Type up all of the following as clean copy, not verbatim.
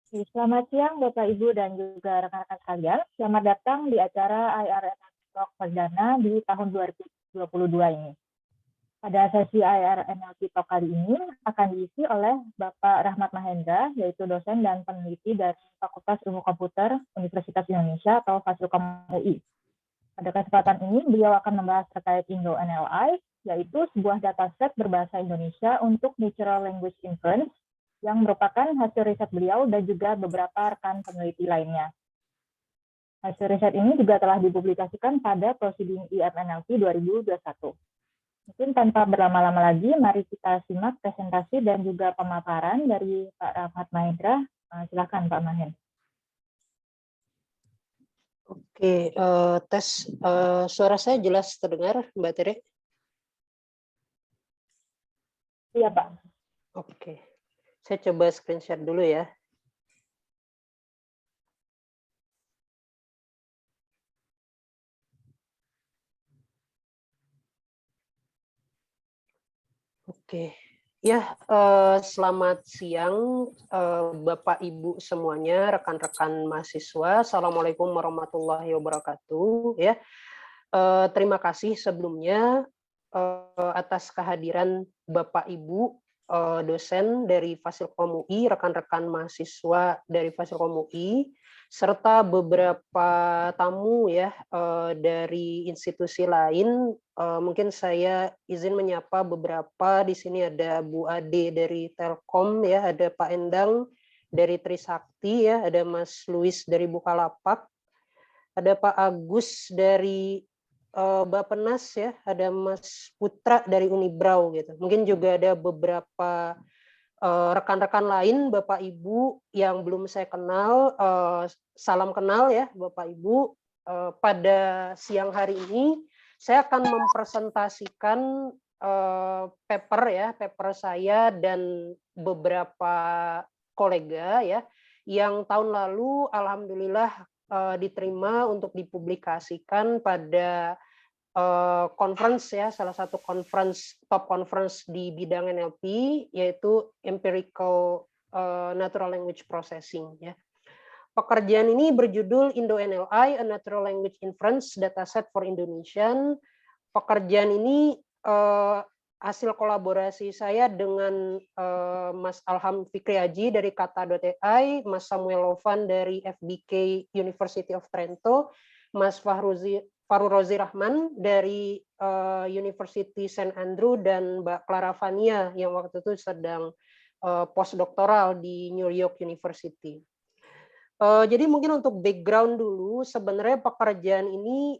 Selamat siang Bapak Ibu dan juga rekan-rekan sekalian. Selamat datang di acara IRN Talk perdana di tahun 2022 ini. Pada sesi IRN Talk kali ini akan diisi oleh Bapak Rahmat Mahendra, yaitu dosen dan peneliti dari Fakultas Ilmu Komputer Universitas Indonesia atau Fasilkom UI. Pada kesempatan ini, beliau akan membahas terkait Indo-NLI, yaitu sebuah dataset berbahasa Indonesia untuk Natural Language Inference yang merupakan hasil riset beliau dan juga beberapa rekan peneliti lainnya. Hasil riset ini juga telah dipublikasikan pada Proceeding IMNLP 2021. Mungkin tanpa berlama-lama lagi, mari kita simak presentasi dan juga pemaparan dari Pak Rahmat Mahendra. Silakan Pak Mahendra. Oke, tes suara saya jelas terdengar, Mbak Tere? Iya Pak. Oke, saya coba screenshot dulu ya. Oke, ya selamat siang Bapak Ibu semuanya, rekan-rekan mahasiswa. Assalamualaikum warahmatullahi wabarakatuh. Ya, terima kasih sebelumnya atas kehadiran Bapak Ibu dosen dari Fasilkom UI, rekan-rekan mahasiswa dari Fasilkom UI, serta beberapa tamu ya dari institusi lain. Mungkin saya izin menyapa beberapa. Di sini ada Bu Ade dari Telkom ya, ada Pak Endang dari Trisakti ya, ada Mas Luis dari Bukalapak, ada Pak Agus dari Bappenas ya, ada Mas Putra dari Unibrau gitu. Mungkin juga ada beberapa rekan-rekan lain, Bapak Ibu yang belum saya kenal. Salam kenal ya Bapak Ibu. Pada siang hari ini saya akan mempresentasikan paper saya dan beberapa kolega ya yang tahun lalu alhamdulillah diterima untuk dipublikasikan pada conference ya, salah satu top conference di bidang NLP, yaitu Empirical Natural Language Processing ya. Pekerjaan ini berjudul Indo-NLI, A Natural Language Inference Dataset for Indonesian. Pekerjaan ini hasil kolaborasi saya dengan Mas Alham Fikri Haji dari Kata.ai, Mas Samuel Lovan dari FBK University of Trento, Mas Farul Rozi Rahman dari University St. Andrew, dan Mbak Clara Vania yang waktu itu sedang postdoktoral di New York University. Jadi mungkin untuk background dulu, sebenarnya pekerjaan ini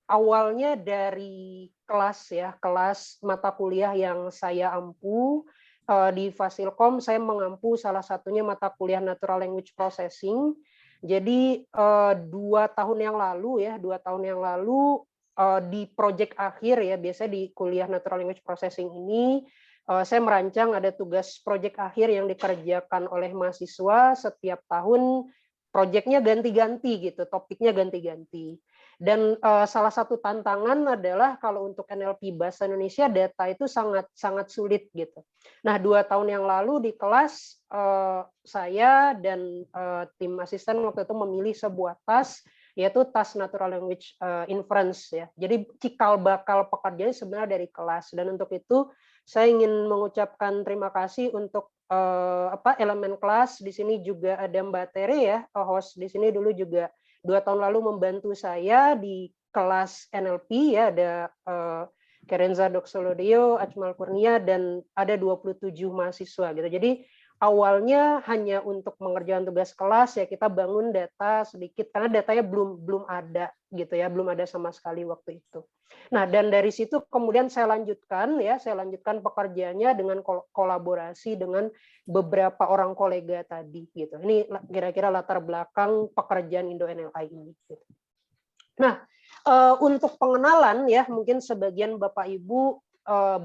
awalnya dari kelas mata kuliah yang saya ampu di Fasilkom. Saya mengampu salah satunya mata kuliah Natural Language Processing. Jadi 2 tahun yang lalu di proyek akhir ya, biasanya di kuliah Natural Language Processing ini saya merancang ada tugas proyek akhir yang dikerjakan oleh mahasiswa setiap tahun. Proyeknya ganti-ganti gitu, topiknya ganti-ganti. Dan salah satu tantangan adalah kalau untuk NLP bahasa Indonesia data itu sangat sulit gitu. Nah 2 tahun yang lalu di kelas saya dan tim asisten waktu itu memilih sebuah task, yaitu task Natural Language Inference ya. Jadi cikal bakal pekerjaannya sebenarnya dari kelas, dan untuk itu saya ingin mengucapkan terima kasih untuk elemen kelas. Di sini juga ada Mbak Tere ya, host di sini dulu juga 2 tahun lalu membantu saya di kelas NLP ya, ada Kerenza Doxolodio, Ajmal Kurnia, dan ada 27 mahasiswa gitu. Jadi awalnya hanya untuk mengerjakan tugas kelas ya, kita bangun data sedikit karena datanya belum ada gitu ya, belum ada sama sekali waktu itu. Nah, dan dari situ kemudian saya lanjutkan pekerjaannya dengan kolaborasi dengan beberapa orang kolega tadi gitu. Ini kira-kira latar belakang pekerjaan Indo-NLI ini gitu. Nah, untuk pengenalan ya, mungkin sebagian Bapak Ibu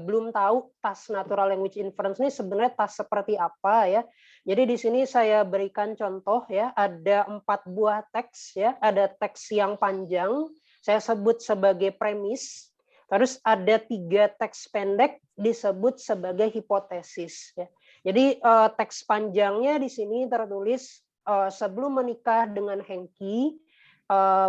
belum tahu task Natural Language Inference ini sebenarnya task seperti apa ya. Jadi di sini saya berikan contoh ya, ada 4 buah teks ya, ada teks yang panjang, saya sebut sebagai premis, terus ada 3 teks pendek disebut sebagai hipotesis ya. Jadi teks panjangnya di sini tertulis sebelum menikah dengan Hengki,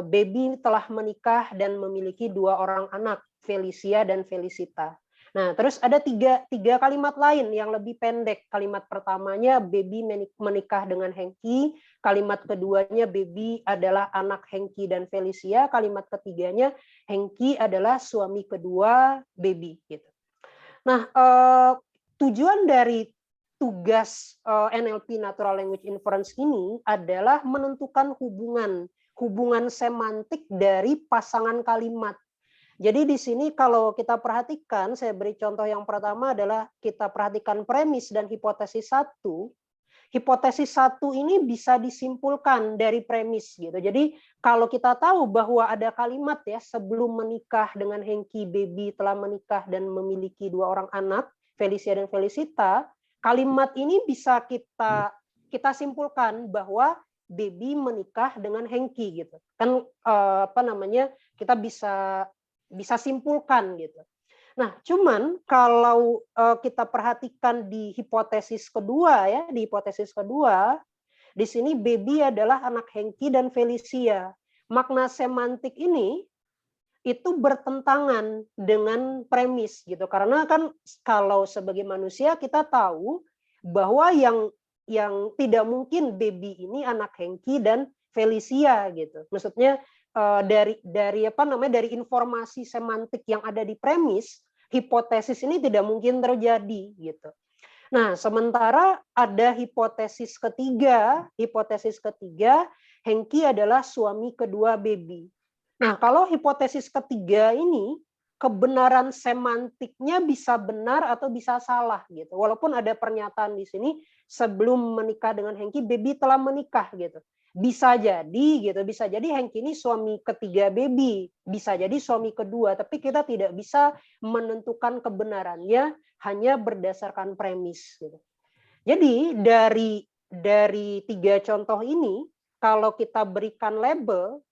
Baby telah menikah dan memiliki 2 orang anak, Felicia dan Felicita. Nah, terus ada tiga kalimat lain yang lebih pendek. Kalimat pertamanya Baby menikah dengan Hengki, kalimat keduanya Baby adalah anak Hengki dan Felicia, kalimat ketiganya Hengki adalah suami kedua Baby gitu. Nah, tujuan dari tugas NLP Natural Language Inference ini adalah menentukan hubungan semantik dari pasangan kalimat. Jadi di sini kalau kita perhatikan, saya beri contoh yang pertama adalah kita perhatikan premis dan hipotesis 1. Hipotesis 1 ini bisa disimpulkan dari premis gitu. Jadi kalau kita tahu bahwa ada kalimat ya, sebelum menikah dengan Hengki, Baby telah menikah dan memiliki 2 orang anak, Felicia dan Felicita, kalimat ini bisa kita simpulkan bahwa Baby menikah dengan Hengki gitu. Kan kita bisa simpulkan gitu. Nah, cuman kalau kita perhatikan di hipotesis kedua ya, di sini Baby adalah anak Hengki dan Felicia. Makna semantik ini itu bertentangan dengan premis gitu. Karena kan kalau sebagai manusia kita tahu bahwa yang tidak mungkin Baby ini anak Hengki dan Felicia gitu. Maksudnya dari informasi semantik yang ada di premis, hipotesis ini tidak mungkin terjadi gitu. Nah, sementara ada hipotesis ketiga, Hengki adalah suami kedua Baby. Nah, kalau hipotesis ketiga ini kebenaran semantiknya bisa benar atau bisa salah gitu. Walaupun ada pernyataan di sini sebelum menikah dengan Hengki, Baby telah menikah gitu. Bisa jadi Hengki ini suami ketiga Baby, bisa jadi suami kedua, tapi kita tidak bisa menentukan kebenarannya hanya berdasarkan premis gitu. Jadi dari 3 contoh ini, kalau kita berikan label,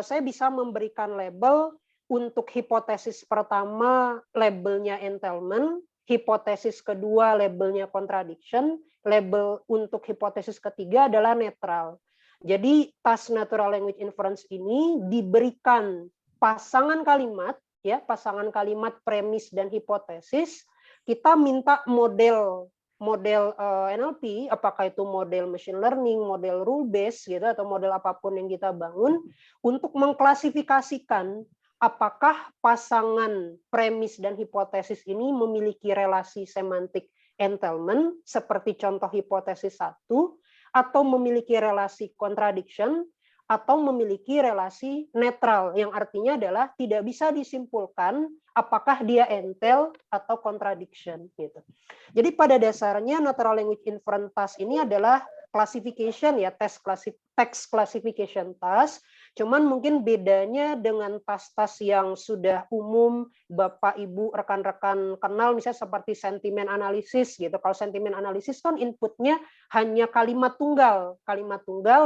saya bisa memberikan label untuk hipotesis pertama labelnya entailment, hipotesis kedua labelnya contradiction, label untuk hipotesis ketiga adalah netral. Jadi task natural language inference ini diberikan pasangan kalimat premis dan hipotesis. Kita minta model NLP, apakah itu model machine learning, model rule based gitu, atau model apapun yang kita bangun untuk mengklasifikasikan apakah pasangan premis dan hipotesis ini memiliki relasi semantik entailment seperti contoh hipotesis 1, atau memiliki relasi contradiction, atau memiliki relasi netral, yang artinya adalah tidak bisa disimpulkan apakah dia entail atau contradiction gitu. Jadi pada dasarnya natural language inference task ini adalah classification ya, text classification task. Cuman mungkin bedanya dengan tas-tas yang sudah umum Bapak Ibu rekan-rekan kenal, misalnya seperti sentimen analisis gitu. Kalau sentimen analisis kan inputnya hanya kalimat tunggal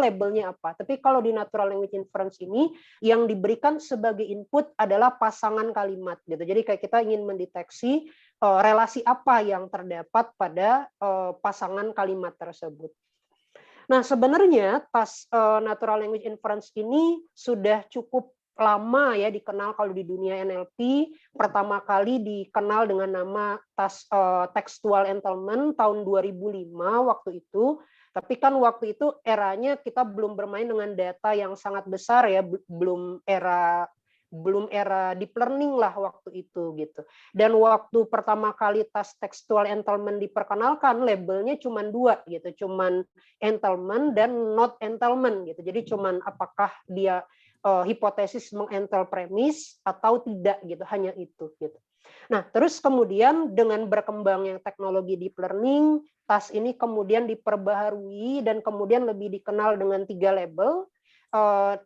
labelnya apa. Tapi kalau di natural language inference ini yang diberikan sebagai input adalah pasangan kalimat gitu. Jadi kayak kita ingin mendeteksi relasi apa yang terdapat pada pasangan kalimat tersebut. Nah, sebenarnya task natural language inference ini sudah cukup lama ya dikenal kalau di dunia NLP. Pertama kali dikenal dengan nama task textual entailment tahun 2005 waktu itu. Tapi kan waktu itu eranya kita belum bermain dengan data yang sangat besar ya, belum era deep learning lah waktu itu gitu. Dan waktu pertama kali task textual entailment diperkenalkan, labelnya cuma 2 gitu, cuman entailment dan not entailment gitu. Jadi cuman apakah dia hipotesis mengentail premis atau tidak gitu, hanya itu gitu. Nah, terus kemudian dengan berkembangnya teknologi deep learning, task ini kemudian diperbaharui dan kemudian lebih dikenal dengan 3 label.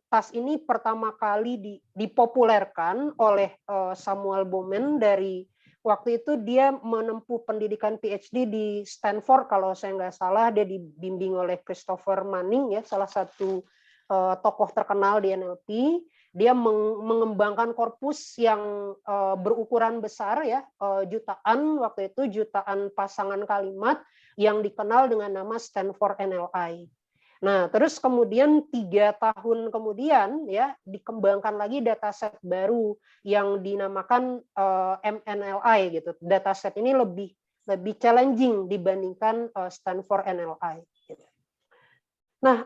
Tas ini pertama kali dipopulerkan oleh Samuel Bowman dari waktu itu dia menempuh pendidikan PhD di Stanford kalau saya nggak salah, dia dibimbing oleh Christopher Manning ya, salah satu tokoh terkenal di NLP. Dia mengembangkan korpus yang berukuran besar ya, jutaan waktu itu, jutaan pasangan kalimat yang dikenal dengan nama Stanford NLI. Nah, terus kemudian 3 tahun kemudian ya dikembangkan lagi dataset baru yang dinamakan MNLI gitu. Dataset ini lebih challenging dibandingkan Stanford NLI. Gitu. Nah,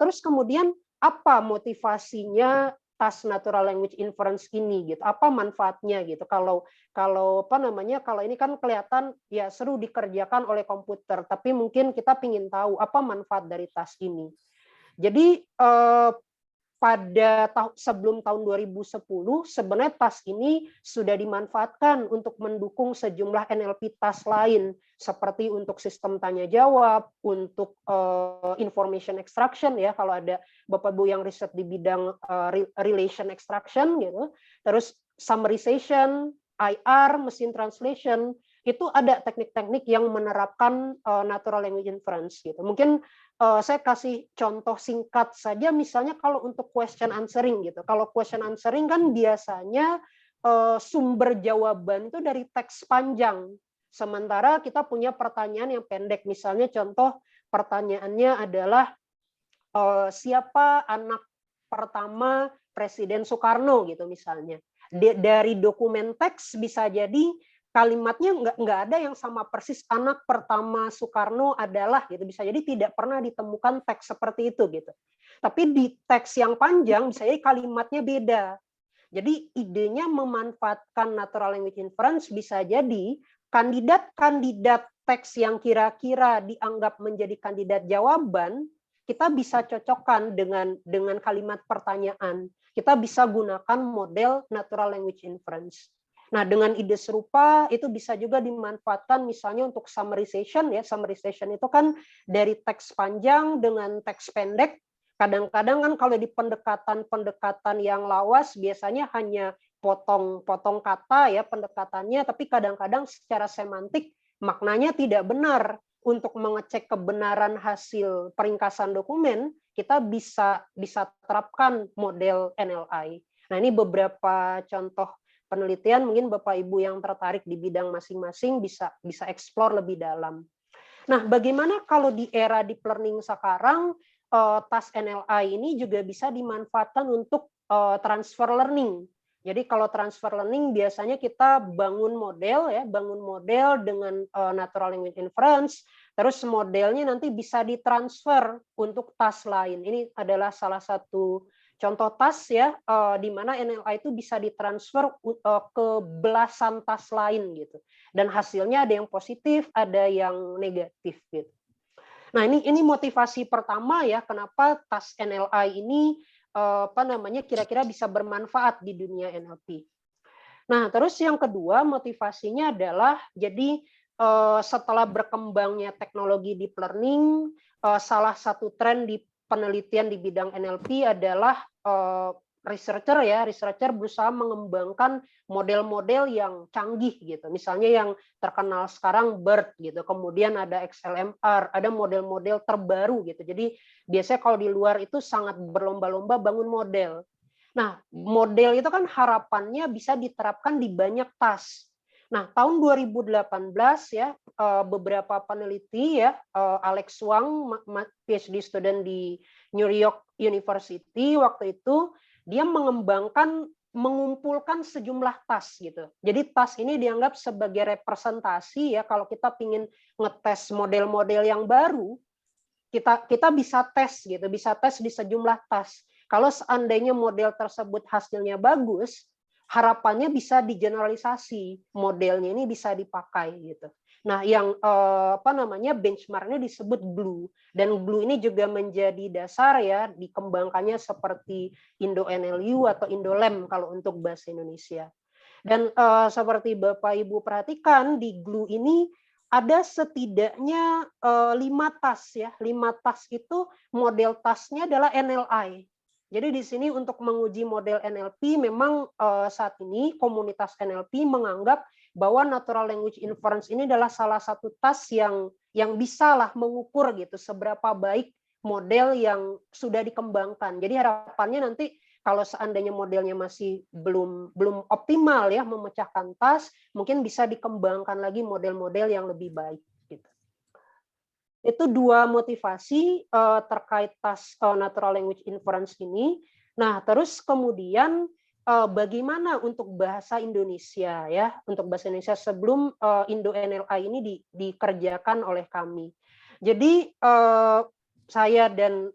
terus kemudian apa motivasinya task natural language inference ini gitu? Apa manfaatnya gitu? Kalau apa namanya? Kalau ini kan kelihatan ya seru dikerjakan oleh komputer, tapi mungkin kita ingin tahu apa manfaat dari task ini. Jadi pada sebelum tahun 2010 sebenarnya task ini sudah dimanfaatkan untuk mendukung sejumlah NLP task lain seperti untuk sistem tanya jawab, untuk information extraction ya kalau ada Bapak Ibu yang riset di bidang relation extraction gitu. Terus summarization, IR, mesin translation, itu ada teknik-teknik yang menerapkan natural language inference gitu. Mungkin saya kasih contoh singkat saja, misalnya kalau untuk question answering gitu. Kalau question answering kan biasanya sumber jawaban itu dari teks panjang. Sementara kita punya pertanyaan yang pendek. Misalnya contoh pertanyaannya adalah siapa anak pertama Presiden Soekarno gitu misalnya. Dari dokumen teks bisa jadi kalimatnya nggak ada yang sama persis anak pertama Soekarno adalah gitu, bisa jadi tidak pernah ditemukan teks seperti itu gitu. Tapi di teks yang panjang bisa jadi kalimatnya beda. Jadi idenya memanfaatkan natural language inference bisa jadi kandidat-kandidat teks yang kira-kira dianggap menjadi kandidat jawaban kita bisa cocokkan dengan kalimat pertanyaan. Kita bisa gunakan model natural language inference. Nah, dengan ide serupa itu bisa juga dimanfaatkan misalnya untuk summarization ya. Summarization itu kan dari teks panjang dengan teks pendek. Kadang-kadang kan kalau di pendekatan yang lawas biasanya hanya potong kata ya pendekatannya, tapi kadang-kadang secara semantik maknanya tidak benar. Untuk mengecek kebenaran hasil peringkasan dokumen, kita bisa terapkan model NLI. Nah, ini beberapa contoh penelitian, mungkin Bapak Ibu yang tertarik di bidang masing-masing bisa explore lebih dalam. Nah, bagaimana kalau di era deep learning sekarang, task NLI ini juga bisa dimanfaatkan untuk transfer learning. Jadi kalau transfer learning biasanya kita bangun model dengan natural language inference, terus modelnya nanti bisa ditransfer untuk task lain. Ini adalah salah satu contoh task ya, di mana NLI itu bisa ditransfer ke belasan task lain gitu. Dan hasilnya ada yang positif, ada yang negatif gitu. Nah, ini motivasi pertama ya kenapa task NLI ini kira-kira bisa bermanfaat di dunia NLP. Nah, terus yang kedua motivasinya adalah jadi setelah berkembangnya teknologi deep learning, salah satu tren di penelitian di bidang NLP adalah researcher berusaha mengembangkan model-model yang canggih gitu. Misalnya yang terkenal sekarang BERT gitu. Kemudian ada XLMR, ada model-model terbaru gitu. Jadi biasanya kalau di luar itu sangat berlomba-lomba bangun model. Nah, model itu kan harapannya bisa diterapkan di banyak task. Nah, tahun 2018 ya beberapa peneliti ya Alex Wang, PhD student di New York University waktu itu dia mengumpulkan sejumlah task gitu. Jadi task ini dianggap sebagai representasi ya kalau kita ingin ngetes model-model yang baru, kita bisa tes gitu, bisa tes di sejumlah task. Kalau seandainya model tersebut hasilnya bagus, harapannya bisa digeneralisasi, modelnya ini bisa dipakai gitu. Nah, yang benchmarknya disebut GLUE, dan GLUE ini juga menjadi dasar ya dikembangkannya seperti Indo-NLU atau Indolem kalau untuk bahasa Indonesia. Dan seperti Bapak Ibu perhatikan di GLUE ini ada setidaknya 5 task ya. 5 task itu model tasknya adalah NLI. Jadi di sini untuk menguji model NLP memang saat ini komunitas NLP menganggap bahwa natural language inference ini adalah salah satu task yang bisa lah mengukur gitu seberapa baik model yang sudah dikembangkan. Jadi harapannya nanti kalau seandainya modelnya masih belum optimal ya memecahkan task, mungkin bisa dikembangkan lagi model-model yang lebih baik gitu. Itu dua motivasi terkait task natural language inference ini. Nah, terus kemudian bagaimana untuk bahasa Indonesia ya, untuk bahasa Indonesia sebelum Indo-NLI ini dikerjakan oleh kami. Jadi saya dan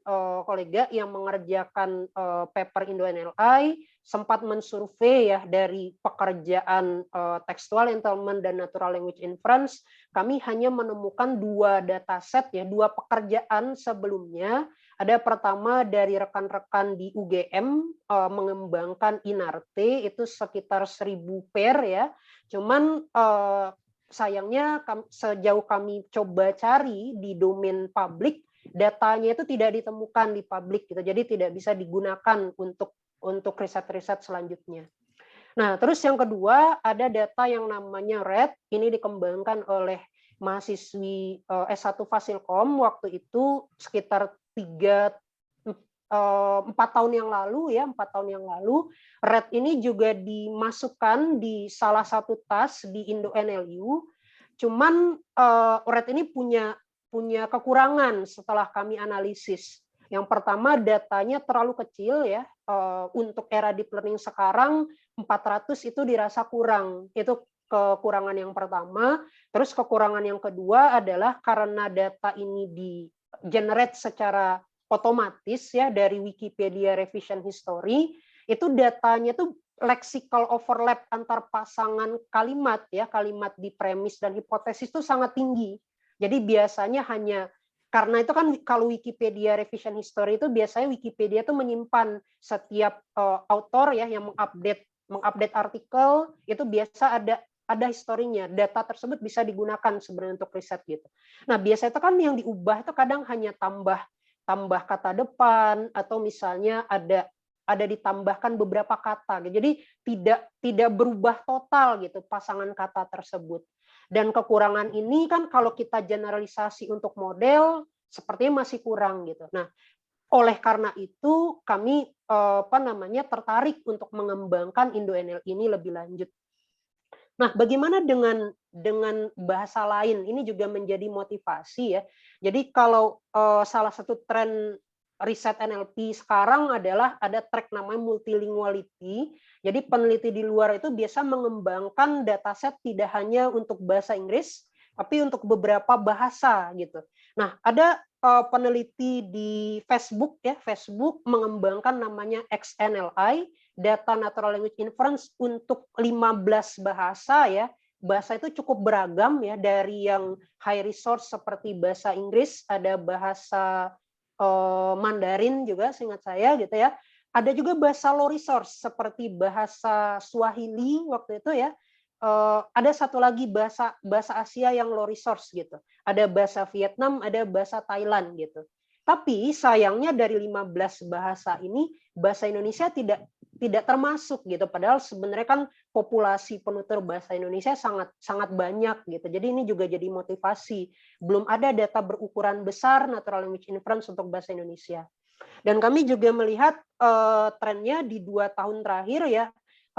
kolega yang mengerjakan paper Indo-NLI sempat mensurvei ya dari pekerjaan textual entanglement dan natural language inference. Kami hanya menemukan dua dataset ya, dua pekerjaan sebelumnya. Ada pertama dari rekan-rekan di UGM mengembangkan INARTE itu sekitar 1000 pair ya. Cuman sayangnya sejauh kami coba cari di domain publik, datanya itu tidak ditemukan di publik gitu. Jadi tidak bisa digunakan untuk riset-riset selanjutnya. Nah, terus yang kedua ada data yang namanya RED, ini dikembangkan oleh mahasiswi S1 Fasilkom waktu itu sekitar 4 tahun yang lalu ya, 4 tahun yang lalu. RED ini juga dimasukkan di salah satu task di Indo-NLU. Cuman RED ini punya kekurangan setelah kami analisis. Yang pertama datanya terlalu kecil ya, untuk era deep learning sekarang 400 itu dirasa kurang. Itu kekurangan yang pertama. Terus kekurangan yang kedua adalah karena data ini di-generate secara otomatis ya dari Wikipedia Revision History, itu datanya tuh lexical overlap antar pasangan kalimat ya, kalimat di premis dan hipotesis itu sangat tinggi. Jadi biasanya hanya karena itu kan kalau Wikipedia Revision History itu biasanya Wikipedia itu menyimpan setiap author ya yang mengupdate artikel itu biasa ada historinya. Data tersebut bisa digunakan sebenarnya untuk riset gitu. Nah, biasanya itu kan yang diubah itu kadang hanya tambah kata depan atau misalnya ada ditambahkan beberapa kata gitu. Jadi tidak berubah total gitu pasangan kata tersebut. Dan kekurangan ini kan kalau kita generalisasi untuk model sepertinya masih kurang gitu. Nah, oleh karena itu kami tertarik untuk mengembangkan Indo-NL ini lebih lanjut. Nah, bagaimana dengan bahasa lain? Ini juga menjadi motivasi ya. Jadi kalau salah satu tren riset NLP sekarang adalah ada track namanya multilinguality. Jadi peneliti di luar itu biasa mengembangkan dataset tidak hanya untuk bahasa Inggris, tapi untuk beberapa bahasa gitu. Nah, ada peneliti di Facebook ya, Facebook mengembangkan namanya XNLI, Data Natural Language Inference untuk 15 bahasa ya. Bahasa itu cukup beragam ya, dari yang high resource seperti bahasa Inggris, ada bahasa Mandarin juga seingat saya gitu ya. Ada juga bahasa low resource seperti bahasa Swahili waktu itu ya. Ada satu lagi bahasa Asia yang low resource gitu. Ada bahasa Vietnam, ada bahasa Thailand gitu. Tapi sayangnya dari 15 bahasa ini bahasa Indonesia tidak termasuk gitu. Padahal sebenarnya kan populasi penutur bahasa Indonesia sangat banyak gitu. Jadi ini juga jadi motivasi. Belum ada data berukuran besar natural language inference untuk bahasa Indonesia. Dan kami juga melihat trennya di 2 tahun terakhir ya,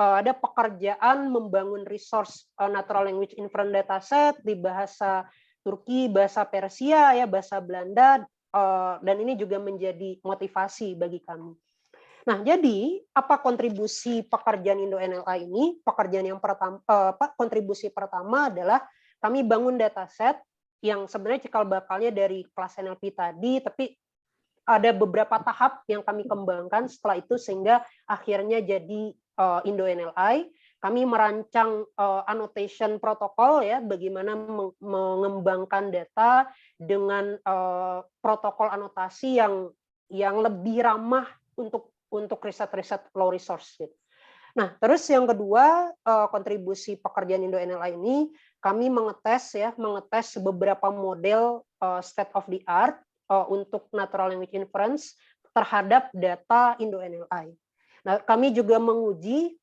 ada pekerjaan membangun resource natural language inference dataset di bahasa Turki, bahasa Persia ya, bahasa Belanda, dan ini juga menjadi motivasi bagi kami. Nah, jadi apa kontribusi pekerjaan Indo-NLI ini? Pekerjaan yang pertama, kontribusi pertama adalah kami bangun dataset yang sebenarnya cikal bakalnya dari kelas NLP tadi, tapi ada beberapa tahap yang kami kembangkan setelah itu sehingga akhirnya jadi Indo-NLI. Kami merancang annotation protokol ya, bagaimana mengembangkan data dengan protokol anotasi yang lebih ramah untuk riset-riset low resource gitu. Nah, terus yang kedua, kontribusi pekerjaan Indo-NLI ini kami mengetes beberapa model state of the art untuk natural language inference terhadap data Indo-NLI. Nah, kami juga menguji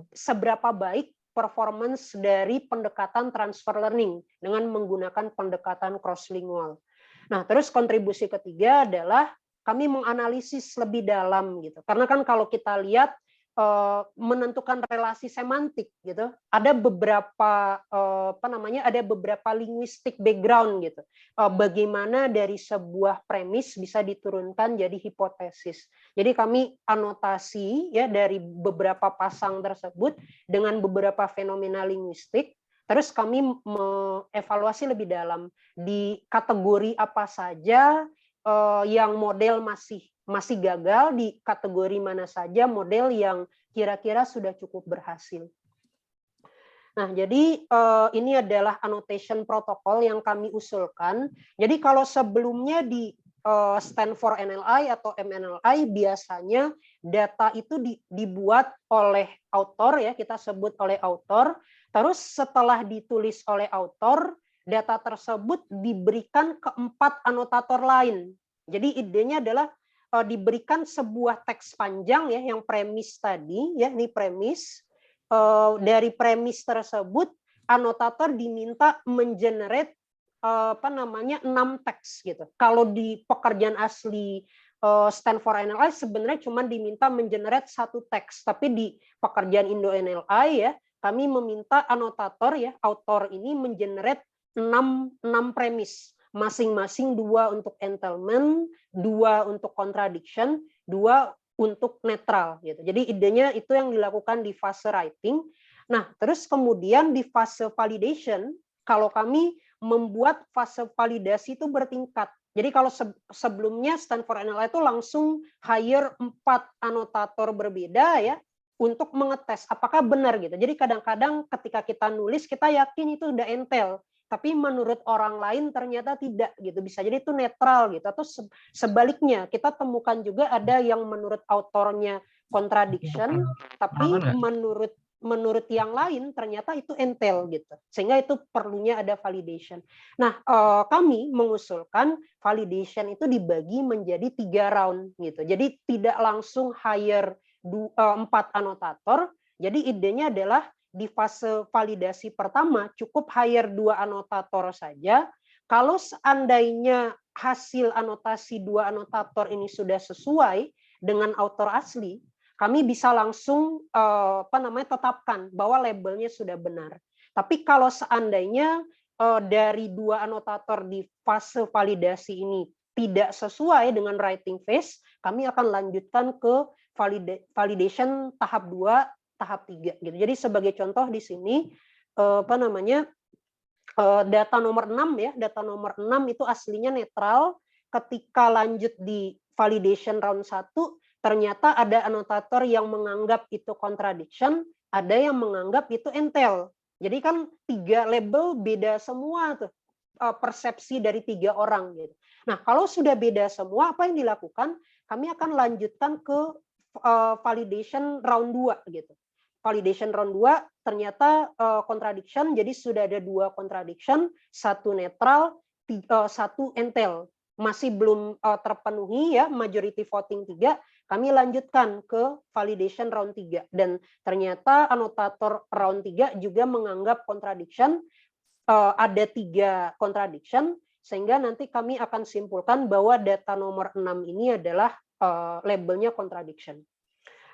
seberapa baik performance dari pendekatan transfer learning dengan menggunakan pendekatan cross-lingual. Nah, terus kontribusi ketiga adalah kami menganalisis lebih dalam gitu. Karena kan kalau kita lihat menentukan relasi semantik gitu. Ada beberapa ada beberapa linguistic background gitu. Bagaimana dari sebuah premis bisa diturunkan jadi hipotesis. Jadi kami anotasi ya dari beberapa pasang tersebut dengan beberapa fenomena linguistik. Terus kami mengevaluasi lebih dalam di kategori apa saja yang model masih gagal, di kategori mana saja model yang kira-kira sudah cukup berhasil. Nah, jadi ini adalah annotation protokol yang kami usulkan. Jadi kalau sebelumnya di Stanford NLI atau MNLI biasanya data itu dibuat oleh author ya, kita sebut oleh author. Terus setelah ditulis oleh author, data tersebut diberikan ke 4 anotator lain. Jadi idenya adalah diberikan sebuah teks panjang ya, yang premis tadi ya, ini premis. Dari premis tersebut anotator diminta mengenerate 6 teks gitu. Kalau di pekerjaan asli Stanford NLI sebenarnya cuma diminta mengenerate 1 teks, tapi di pekerjaan Indo NLI ya kami meminta anotator ya, author ini mengenerate 6 premis, masing-masing 2 untuk entailment, 2 untuk contradiction, 2 untuk netral gitu. Jadi idenya itu yang dilakukan di fase writing. Nah, terus kemudian di fase validation, kalau kami membuat fase validasi itu bertingkat. Jadi kalau sebelumnya Stanford NLI itu langsung hire 4 anotator berbeda ya untuk mengetes apakah benar gitu. Jadi kadang-kadang ketika kita nulis kita yakin itu udah entail, tapi menurut orang lain ternyata tidak gitu, bisa jadi itu netral gitu, atau sebaliknya kita temukan juga ada yang menurut autornya contradiction tapi menurut yang lain ternyata itu entail gitu, sehingga itu perlunya ada validation. Nah, kami mengusulkan validation itu dibagi menjadi 3 round gitu, jadi tidak langsung hire 4 anotator. Jadi idenya adalah di fase validasi pertama cukup hire 2 anotator saja. Kalau seandainya hasil anotasi 2 anotator ini sudah sesuai dengan author asli, kami bisa langsung tetapkan bahwa labelnya sudah benar. Tapi kalau seandainya dari 2 anotator di fase validasi ini tidak sesuai dengan writing phase, kami akan lanjutkan ke validation tahap 2, tahap 3 gitu. Jadi sebagai contoh di sini data nomor 6 ya, data nomor 6 itu aslinya netral, ketika lanjut di validation round 1 ternyata ada anotator yang menganggap itu contradiction, ada yang menganggap itu entail. Jadi kan 3 label beda semua tuh, persepsi dari 3 orang gitu. Nah, kalau sudah beda semua, apa yang dilakukan? Kami akan lanjutkan ke validation round 2 gitu. Validation round 2 ternyata contradiction, jadi sudah ada 2 contradiction, 1 netral, 1 entail. Masih belum terpenuhi ya, majority voting 3, kami lanjutkan ke validation round 3. Dan ternyata anotator round 3 juga menganggap contradiction, ada 3 contradiction, sehingga nanti kami akan simpulkan bahwa data nomor 6 ini adalah labelnya contradiction.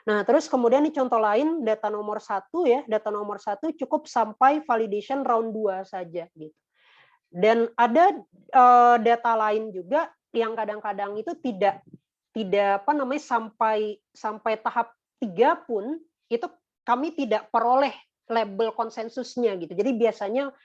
Nah, terus kemudian di contoh lain, data nomor 1 ya, data nomor 1 cukup sampai validation round 2 saja gitu. Dan ada data lain juga yang kadang-kadang itu tidak sampai tahap 3 pun itu kami tidak peroleh label konsensusnya gitu. Jadi biasanya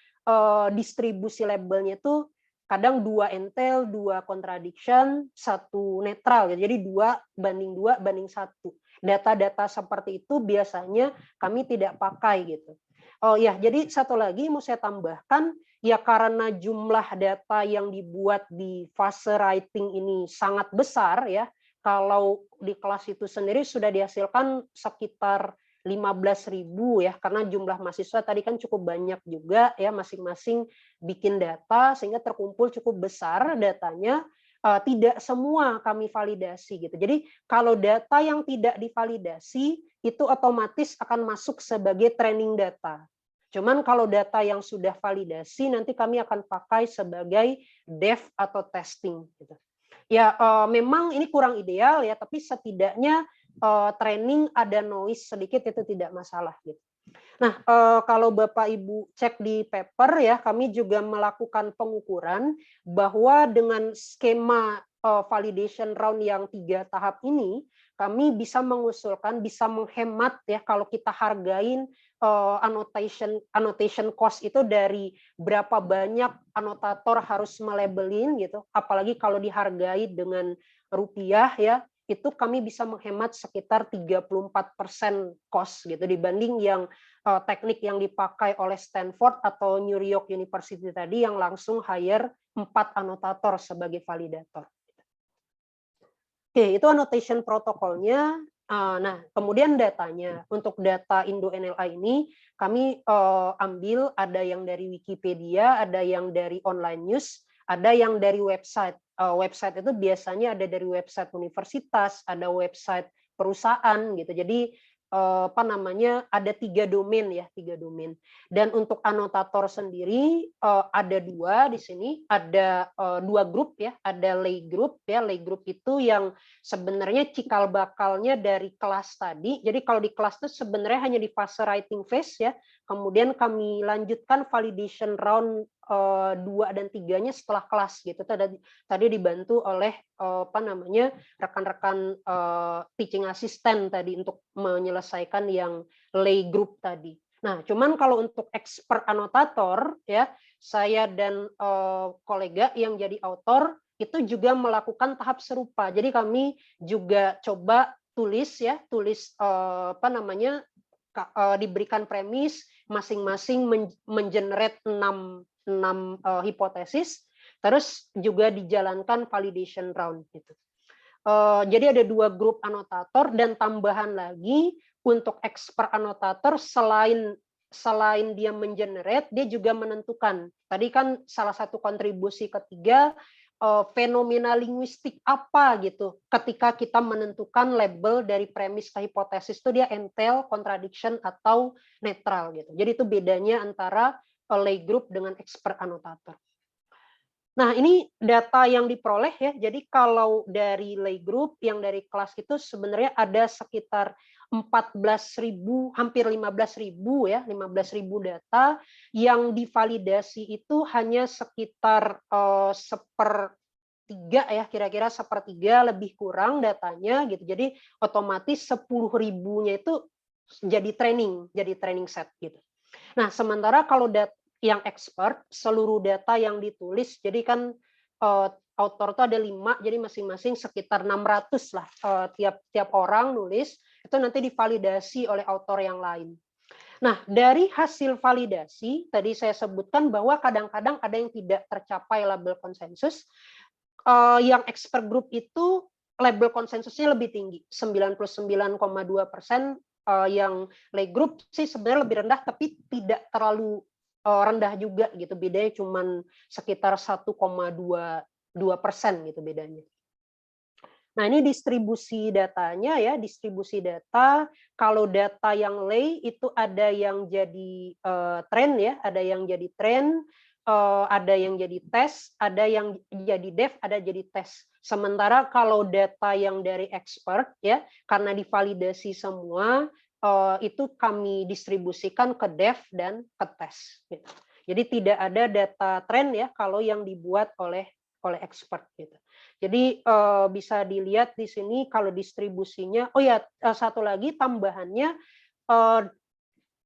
distribusi labelnya itu kadang 2 entail, 2 contradiction, 1 netral gitu. Jadi 2:2:1. Data-data seperti itu biasanya kami tidak pakai gitu. Oh ya, jadi satu lagi mau saya tambahkan, ya karena jumlah data yang dibuat di fase writing ini sangat besar ya. Kalau di kelas itu sendiri sudah dihasilkan sekitar 15.000 ya, karena jumlah mahasiswa tadi kan cukup banyak juga ya, masing-masing bikin data sehingga terkumpul cukup besar datanya. Tidak semua kami validasi gitu. Jadi kalau data yang tidak divalidasi itu otomatis akan masuk sebagai training data. Cuman kalau data yang sudah validasi nanti kami akan pakai sebagai dev atau testing gitu. Ya memang ini kurang ideal ya, tapi setidaknya training ada noise sedikit itu tidak masalah gitu. Nah, kalau Bapak Ibu cek di paper ya, kami juga melakukan pengukuran bahwa dengan skema validation round yang 3 tahap ini, kami bisa mengusulkan, bisa menghemat ya kalau kita hargain annotation cost itu dari berapa banyak anotator harus melabelin gitu, apalagi kalau dihargai dengan rupiah ya, itu kami bisa menghemat sekitar 34% cost gitu dibanding yang teknik yang dipakai oleh Stanford atau New York University tadi yang langsung hire 4 anotator sebagai validator. Oke, itu annotation protokolnya. Nah, kemudian datanya. Untuk data Indo-NLA ini, kami ambil ada yang dari Wikipedia, ada yang dari online news, ada yang dari website. Website itu biasanya ada dari website universitas, ada website perusahaan gitu. Jadi ada 3 domain ya, 3 domain. Dan untuk anotator sendiri ada 2 di sini, ada 2 grup ya, ada lay group ya, lay group itu yang sebenarnya cikal bakalnya dari kelas tadi. Jadi kalau di kelas itu sebenarnya hanya di fase writing phase ya, kemudian kami lanjutkan validation round 2 dan 3-nya setelah kelas gitu. Tadi dibantu oleh rekan-rekan teaching assistant tadi untuk menyelesaikan yang lay group tadi. Nah, cuman kalau untuk expert anotator ya, saya dan kolega yang jadi author itu juga melakukan tahap serupa. Jadi kami juga coba tulis diberikan premis masing-masing mengenerate 6 hipotesis, terus juga dijalankan validation round gitu. Jadi ada 2 grup anotator dan tambahan lagi untuk expert anotator selain dia mengenerate, dia juga menentukan. Tadi kan salah satu kontribusi ketiga fenomena linguistik apa gitu. Ketika kita menentukan label dari premis ke hipotesis itu dia entail, contradiction atau netral gitu. Jadi itu bedanya antara lay group dengan expert anotator. Nah, ini data yang diperoleh ya. Jadi kalau dari lay group yang dari kelas itu sebenarnya ada sekitar 14.000, hampir 15.000 ya, 15.000 data yang divalidasi itu hanya sekitar sepertiga ya, kira-kira sepertiga lebih kurang datanya gitu. Jadi otomatis 10.000-nya itu jadi training set gitu. Nah, sementara kalau yang expert, seluruh data yang ditulis, jadi kan author itu ada 5, jadi masing-masing sekitar 600 lah tiap orang nulis, itu nanti divalidasi oleh author yang lain. Nah, dari hasil validasi, tadi saya sebutkan bahwa kadang-kadang ada yang tidak tercapai label konsensus, yang expert group itu label konsensusnya lebih tinggi, 99,2%, yang lay group sih sebenarnya lebih rendah, tapi tidak terlalu rendah juga gitu, bedanya cuma sekitar 1,22% gitu bedanya. Nah, ini distribusi datanya ya, distribusi data. Kalau data yang lay itu ada yang jadi trend ya, ada yang jadi trend, ada yang jadi tes, ada yang jadi dev, ada jadi tes. Sementara kalau data yang dari expert ya, karena divalidasi semua, itu kami distribusikan ke dev dan ke tes. Gitu. Jadi tidak ada data trend ya kalau yang dibuat oleh expert gitu. Jadi bisa dilihat di sini kalau distribusinya. Oh ya, satu lagi tambahannya,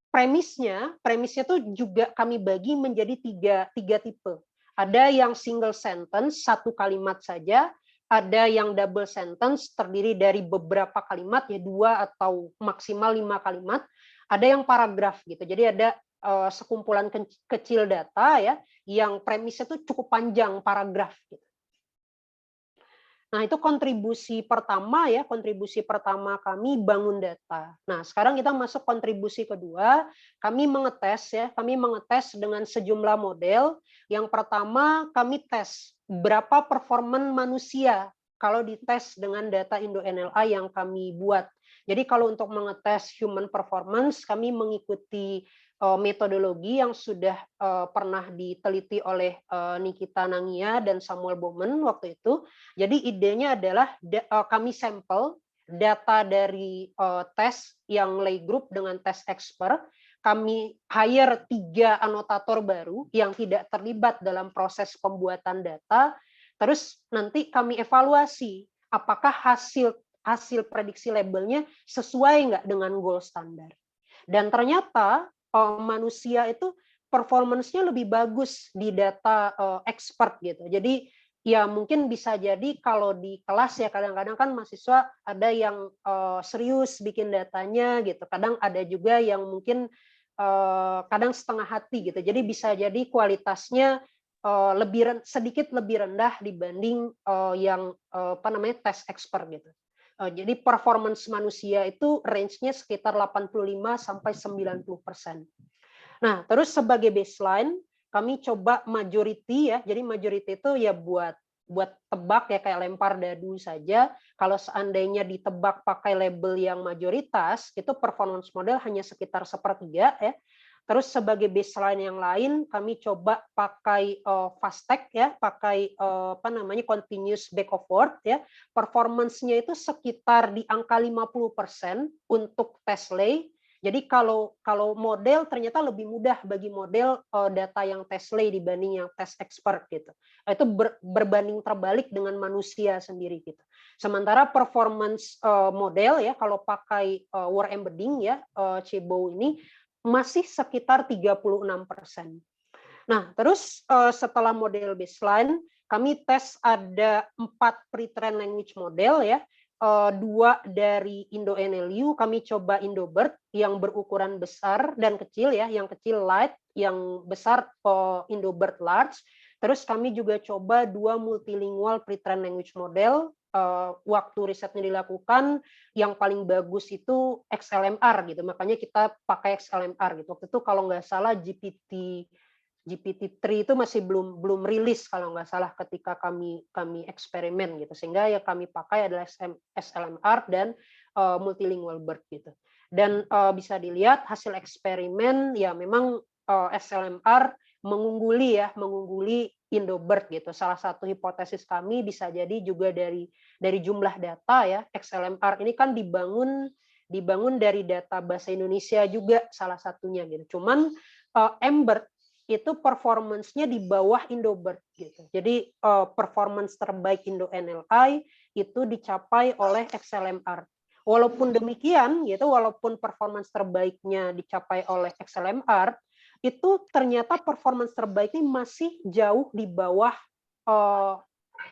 premisnya tuh juga kami bagi menjadi tiga tipe. Ada yang single sentence, 1 kalimat saja. Ada yang double sentence, terdiri dari beberapa kalimat, ya 2 atau maksimal 5 kalimat. Ada yang paragraf gitu. Jadi ada sekumpulan kecil data ya, yang premisnya tuh cukup panjang, paragraf gitu. Nah, itu kontribusi pertama ya, kontribusi pertama kami bangun data. Nah, sekarang kita masuk kontribusi kedua, kami mengetes dengan sejumlah model. Yang pertama, kami tes berapa performan manusia kalau dites dengan data Indo-NLA yang kami buat. Jadi kalau untuk mengetes human performance, kami mengikuti metodologi yang sudah pernah diteliti oleh Nikita Nangia dan Samuel Bowman waktu itu. Jadi idenya adalah kami sampel data dari tes yang lay group dengan tes expert, kami hire 3 anotator baru yang tidak terlibat dalam proses pembuatan data, terus nanti kami evaluasi apakah hasil prediksi labelnya sesuai nggak dengan goal standar. Dan ternyata manusia itu performance-nya lebih bagus di data expert gitu. Jadi ya mungkin bisa jadi kalau di kelas ya kadang-kadang kan mahasiswa ada yang serius bikin datanya gitu. Kadang ada juga yang mungkin kadang setengah hati gitu. Jadi bisa jadi kualitasnya sedikit lebih rendah dibanding yang tes expert gitu. Jadi performance manusia itu range-nya sekitar 85 sampai 90%. Nah, terus sebagai baseline kami coba majority ya. Jadi majority itu ya buat tebak ya, kayak lempar dadu saja. Kalau seandainya ditebak pakai label yang mayoritas, itu performance model hanya sekitar 1/3 ya. Terus sebagai baseline yang lain kami coba pakai FASTEC ya, pakai continuous back of word ya. Performance-nya itu sekitar di angka 50% untuk tes lay. Jadi kalau model ternyata lebih mudah bagi model data yang tes lay dibanding yang tes expert gitu. Itu berbanding terbalik dengan manusia sendiri gitu. Sementara performance model ya kalau pakai word embedding ya Cebo ini masih sekitar 36%. Nah, terus setelah model baseline, kami tes ada 4 pre-trained language model ya. 2 dari Indo-NLU, kami coba Indobird yang berukuran besar dan kecil ya, yang kecil light, yang besar Indobird large. Terus kami juga coba 2 multilingual pre-trained language model. Waktu risetnya dilakukan, yang paling bagus itu XLMR gitu, makanya kita pakai XLMR gitu. Waktu itu kalau nggak salah GPT-3 itu masih belum rilis kalau nggak salah ketika kami eksperimen gitu, sehingga ya kami pakai adalah XLMR dan multilingual bird gitu. Dan bisa dilihat hasil eksperimen ya memang XLMR mengungguli Indobird gitu. Salah satu hipotesis kami bisa jadi juga dari jumlah data ya. XLMR ini kan dibangun dari data bahasa Indonesia juga salah satunya gitu. Cuman Mbird itu performance-nya di bawah Indobird gitu. Jadi performance terbaik Indo-NLI itu dicapai oleh XLMR. Walaupun demikian gitu, walaupun performance terbaiknya dicapai oleh XLMR, itu ternyata performance terbaik ini masih jauh di bawah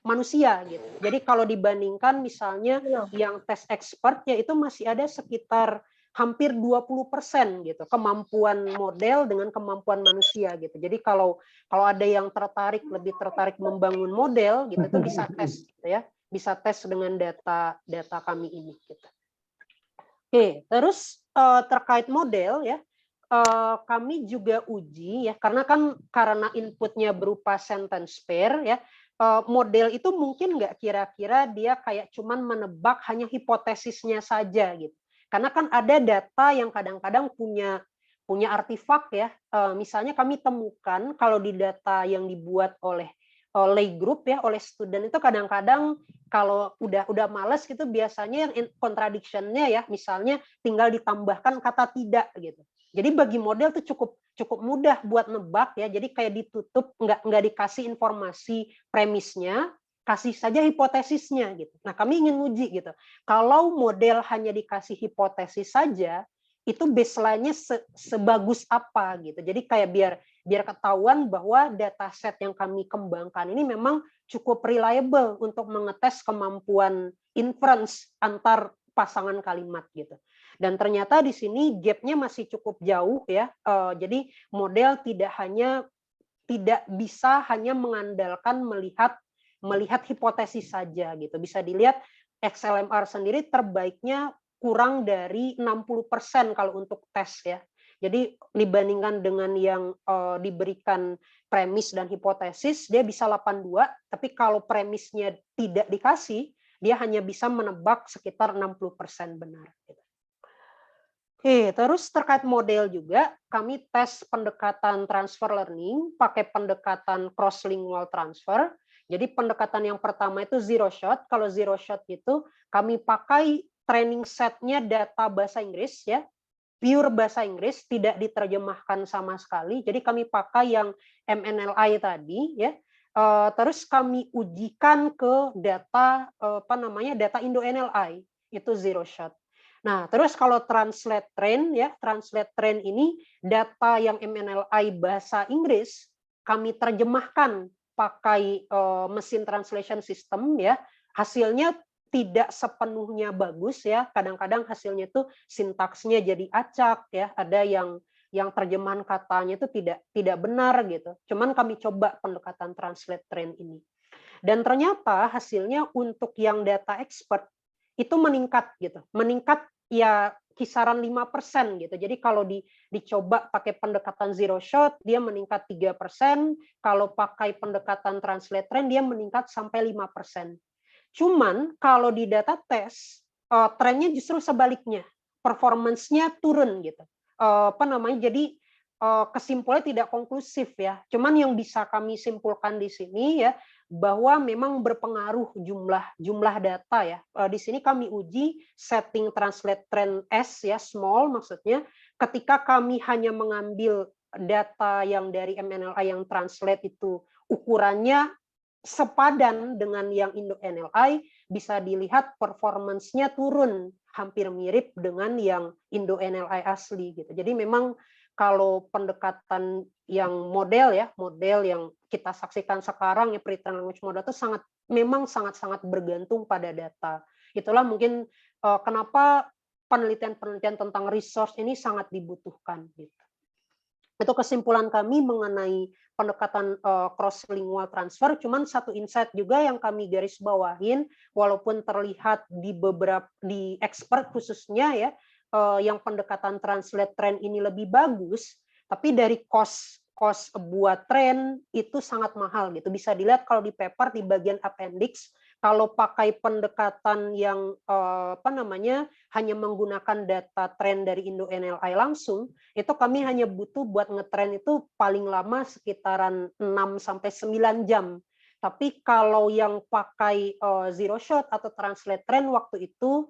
manusia gitu. Jadi kalau dibandingkan misalnya yang tes expert ya itu masih ada sekitar hampir 20% gitu kemampuan model dengan kemampuan manusia gitu. Jadi kalau ada yang lebih tertarik membangun model gitu itu bisa tes gitu ya. Bisa tes dengan data kami ini gitu. Oke, terus terkait model ya, kami juga uji ya karena inputnya berupa sentence pair ya, model itu mungkin nggak kira-kira dia kayak cuman menebak hanya hipotesisnya saja gitu. Karena kan ada data yang kadang-kadang punya artefak ya. Misalnya kami temukan kalau di data yang dibuat oleh lay group ya, oleh student itu kadang-kadang kalau udah males gitu biasanya yang contradiction-nya ya, misalnya tinggal ditambahkan kata tidak gitu. Jadi bagi model tuh cukup mudah buat nebak ya. Jadi kayak ditutup, nggak dikasih informasi premisnya, kasih saja hipotesisnya gitu. Nah kami ingin uji gitu. Kalau model hanya dikasih hipotesis saja, itu baseline-nya sebagus apa gitu. Jadi kayak biar ketahuan bahwa dataset yang kami kembangkan ini memang cukup reliable untuk mengetes kemampuan inference antar pasangan kalimat gitu. Dan ternyata di sini gap-nya masih cukup jauh ya. Jadi model tidak bisa hanya mengandalkan melihat hipotesis saja gitu. Bisa dilihat XLMR sendiri terbaiknya kurang dari 60% kalau untuk tes ya. Jadi dibandingkan dengan yang diberikan premis dan hipotesis, dia bisa 82, tapi kalau premisnya tidak dikasih, dia hanya bisa menebak sekitar 60% benar. Oke, terus terkait model juga, kami tes pendekatan transfer learning pakai pendekatan cross-lingual transfer. Jadi pendekatan yang pertama itu zero shot. Kalau zero shot itu kami pakai training setnya data bahasa Inggris ya, pure bahasa Inggris, tidak diterjemahkan sama sekali. Jadi kami pakai yang MNLI tadi ya. Terus kami ujikan ke data data Indo NLI, itu zero shot. Nah, terus kalau translate train ya, translate train ini data yang MNLI bahasa Inggris kami terjemahkan pakai mesin translation system ya. Hasilnya tidak sepenuhnya bagus ya. Kadang-kadang hasilnya itu sintaksnya jadi acak ya. Ada yang terjemahan katanya itu tidak benar gitu. Cuman kami coba pendekatan translate train ini. Dan ternyata hasilnya untuk yang data expert itu meningkat gitu. Meningkat ya kisaran 5% gitu. Jadi kalau dicoba pakai pendekatan zero shot dia meningkat 3%, kalau pakai pendekatan translate train dia meningkat sampai 5%. Cuman kalau di data test trennya justru sebaliknya. Performance-nya turun gitu. Jadi kesimpulannya tidak konklusif ya. Cuman yang bisa kami simpulkan di sini ya bahwa memang berpengaruh jumlah data ya. Di sini kami uji setting translate trend S ya, small maksudnya ketika kami hanya mengambil data yang dari MNLI yang translate itu ukurannya sepadan dengan yang Indo NLI, bisa dilihat performance-nya turun hampir mirip dengan yang Indo NLI asli gitu. Jadi memang kalau pendekatan yang model yang kita saksikan sekarang ya pre-trained language model itu memang sangat bergantung pada data. Itulah mungkin kenapa penelitian-penelitian tentang resource ini sangat dibutuhkan gitu. Itu kesimpulan kami mengenai pendekatan cross-lingual transfer. Cuman satu insight juga yang kami garis bawahin, walaupun terlihat di expert khususnya ya, yang pendekatan translate trend ini lebih bagus, tapi dari cost buat trend itu sangat mahal gitu. Bisa dilihat kalau di paper di bagian appendix, kalau pakai pendekatan yang hanya menggunakan data trend dari Indo NLI langsung, itu kami hanya butuh buat ngetrend itu paling lama sekitaran 6 sampai 9 jam. Tapi kalau yang pakai zero shot atau translate trend waktu itu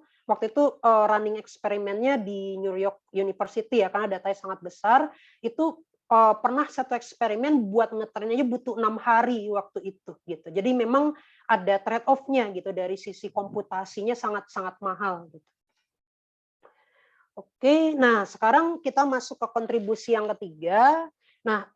running eksperimennya di New York University ya, karena datanya sangat besar, itu pernah satu eksperimen buat ngetrain aja butuh 6 hari waktu itu gitu. Jadi memang ada trade off-nya gitu, dari sisi komputasinya sangat mahal gitu. Oke, nah sekarang kita masuk ke kontribusi yang ketiga. Nah,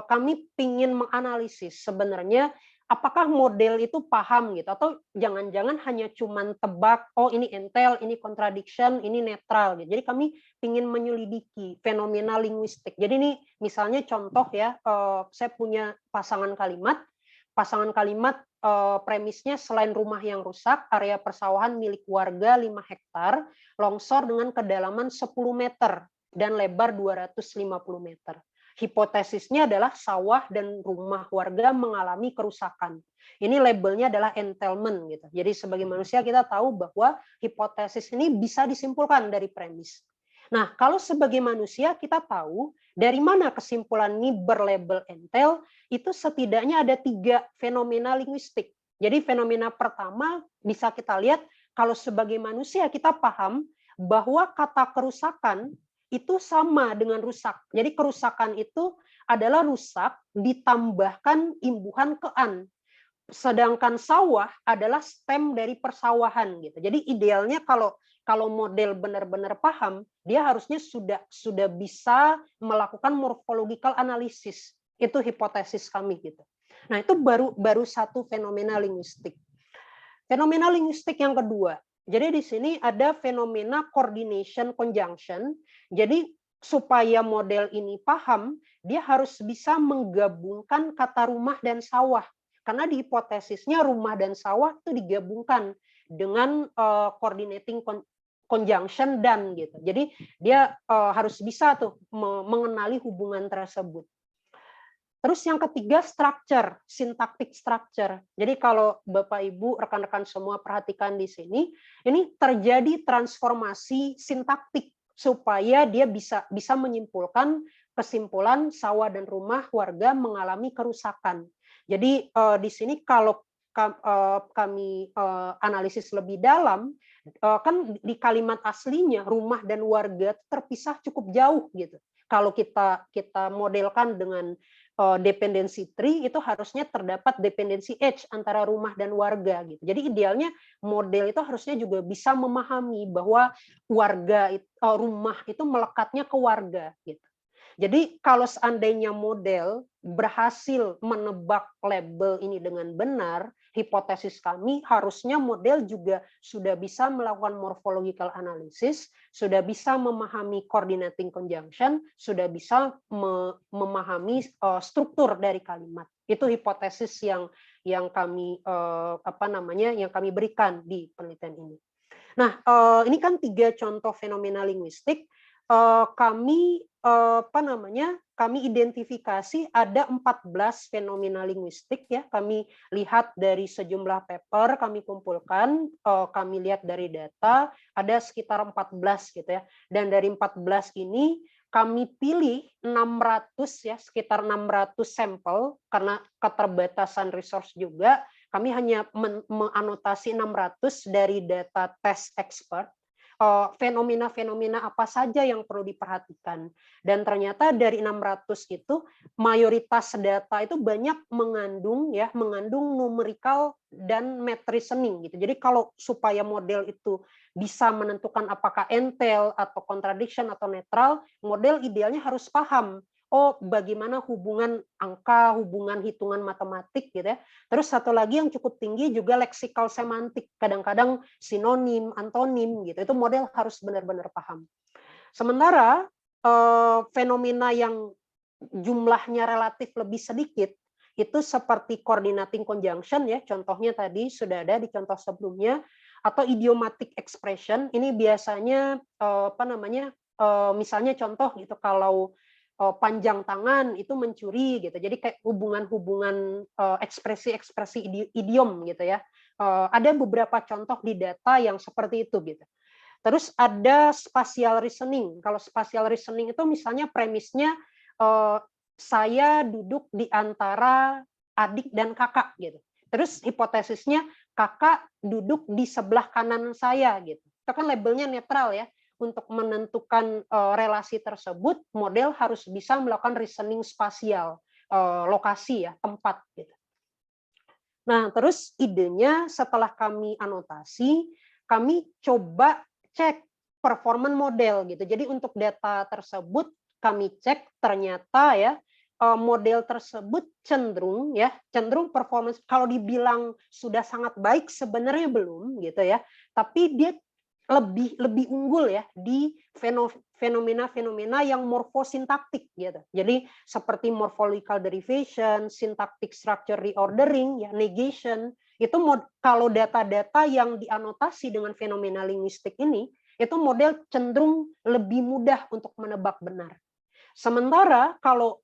kami ingin menganalisis sebenarnya apakah model itu paham gitu, atau jangan-jangan hanya cuman tebak, oh ini entel, ini contradiction, ini netral gitu. Jadi kami ingin menyelidiki fenomena linguistik. Jadi ini misalnya contoh ya, saya punya pasangan kalimat premisnya selain rumah yang rusak, area persawahan milik warga 5 hektar, longsor dengan kedalaman 10 meter dan lebar 250 meter. Hipotesisnya adalah sawah dan rumah warga mengalami kerusakan. Ini labelnya adalah entailment gitu. Jadi sebagai manusia kita tahu bahwa hipotesis ini bisa disimpulkan dari premis. Nah, kalau sebagai manusia kita tahu dari mana kesimpulan ini berlabel entail, itu setidaknya ada 3 fenomena linguistik. Jadi fenomena pertama bisa kita lihat kalau sebagai manusia kita paham bahwa kata kerusakan itu sama dengan rusak. Jadi kerusakan itu adalah rusak ditambahkan imbuhan ke-an. Sedangkan sawah adalah stem dari persawahan gitu. Jadi idealnya kalau model benar-benar paham, dia harusnya sudah bisa melakukan morphological analysis. Itu hipotesis kami gitu. Nah, itu baru satu fenomena linguistik. Fenomena linguistik yang kedua. Jadi di sini ada fenomena coordination conjunction. Jadi supaya model ini paham, dia harus bisa menggabungkan kata rumah dan sawah. Karena di hipotesisnya rumah dan sawah itu digabungkan dengan coordinating conjunction dan gitu. Jadi dia harus bisa tuh mengenali hubungan tersebut. Terus yang ketiga structure, syntactic structure. Jadi kalau Bapak Ibu, rekan-rekan semua perhatikan di sini, ini terjadi transformasi sintaktik supaya dia bisa menyimpulkan kesimpulan sawah dan rumah warga mengalami kerusakan. Jadi di sini kalau kami analisis lebih dalam, Kan di kalimat aslinya rumah dan warga terpisah cukup jauh gitu. Kalau kita modelkan dengan dependensi tree, itu harusnya terdapat dependensi edge antara rumah dan warga gitu. Jadi idealnya model itu harusnya juga bisa memahami bahwa rumah itu melekatnya ke warga gitu. Jadi kalau seandainya model berhasil menebak label ini dengan benar, hipotesis kami harusnya model juga sudah bisa melakukan morphological analysis, sudah bisa memahami coordinating conjunction, sudah bisa memahami struktur dari kalimat. Itu hipotesis yang kami yang kami berikan di penelitian ini. Nah, ini kan 3 contoh fenomena linguistik. Kami kami identifikasi ada 14 fenomena linguistik ya. Kami lihat dari sejumlah paper, kami kumpulkan, kami lihat dari data, ada sekitar 14 gitu ya. Dan dari 14 ini kami pilih 600 ya, sekitar 600 sampel karena keterbatasan resource juga. Kami hanya menganotasi 600 dari data tes expert, fenomena-fenomena apa saja yang perlu diperhatikan. Dan ternyata dari 600 itu, mayoritas data itu banyak mengandung numerical dan math reasoning gitu. Jadi kalau supaya model itu bisa menentukan apakah entail atau contradiction atau netral, model idealnya harus paham bagaimana hubungan angka, hubungan hitungan matematik gitu ya. Terus satu lagi yang cukup tinggi juga leksikal semantik, kadang-kadang sinonim, antonim gitu. Itu model harus benar-benar paham. Sementara fenomena yang jumlahnya relatif lebih sedikit itu seperti coordinating conjunction ya, contohnya tadi sudah ada di contoh sebelumnya, atau idiomatic expression. Ini biasanya misalnya contoh gitu, kalau panjang tangan itu mencuri gitu. Jadi kayak hubungan-hubungan ekspresi-ekspresi idiom gitu ya. Ada beberapa contoh di data yang seperti itu gitu. Terus ada spatial reasoning. Kalau spatial reasoning itu misalnya premisnya saya duduk di antara adik dan kakak gitu. Terus hipotesisnya kakak duduk di sebelah kanan saya gitu. Itu kan labelnya netral ya. Untuk menentukan relasi tersebut, model harus bisa melakukan reasoning spasial, lokasi ya, tempat gitu. Nah, terus idenya setelah kami anotasi, kami coba cek performance model gitu. Jadi untuk data tersebut kami cek, ternyata ya model tersebut cenderung performance, kalau dibilang sudah sangat baik sebenarnya belum gitu ya, tapi dia lebih unggul ya di fenomena-fenomena yang morfosintaktik gitu. Jadi seperti morphological derivation, syntactic structure reordering, ya negation, itu kalau data-data yang dianotasi dengan fenomena linguistik ini, itu model cenderung lebih mudah untuk menebak benar. Sementara kalau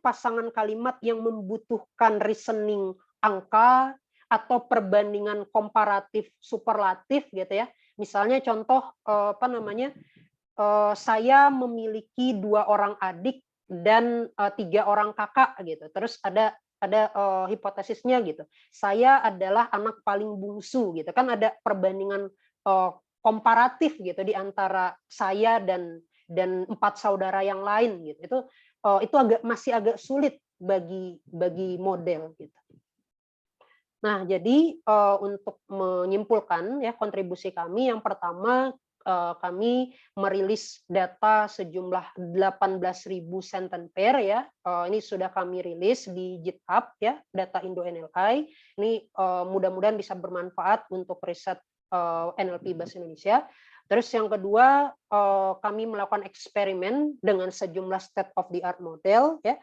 pasangan kalimat yang membutuhkan reasoning angka atau perbandingan komparatif superlatif gitu ya. Misalnya contoh saya memiliki 2 orang adik dan 3 orang kakak gitu. Terus ada hipotesisnya gitu. Saya adalah anak paling bungsu gitu. Kan ada perbandingan komparatif gitu di antara saya dan 4 saudara yang lain gitu. Itu masih agak sulit bagi model gitu. Nah, jadi untuk menyimpulkan ya kontribusi kami, yang pertama kami merilis data sejumlah 18.000 sentence pair ya. Ini sudah kami rilis di GitHub ya, data Indo NLI. Ini mudah-mudahan bisa bermanfaat untuk riset NLP bahasa Indonesia. Terus yang kedua, kami melakukan eksperimen dengan sejumlah state of the art model ya.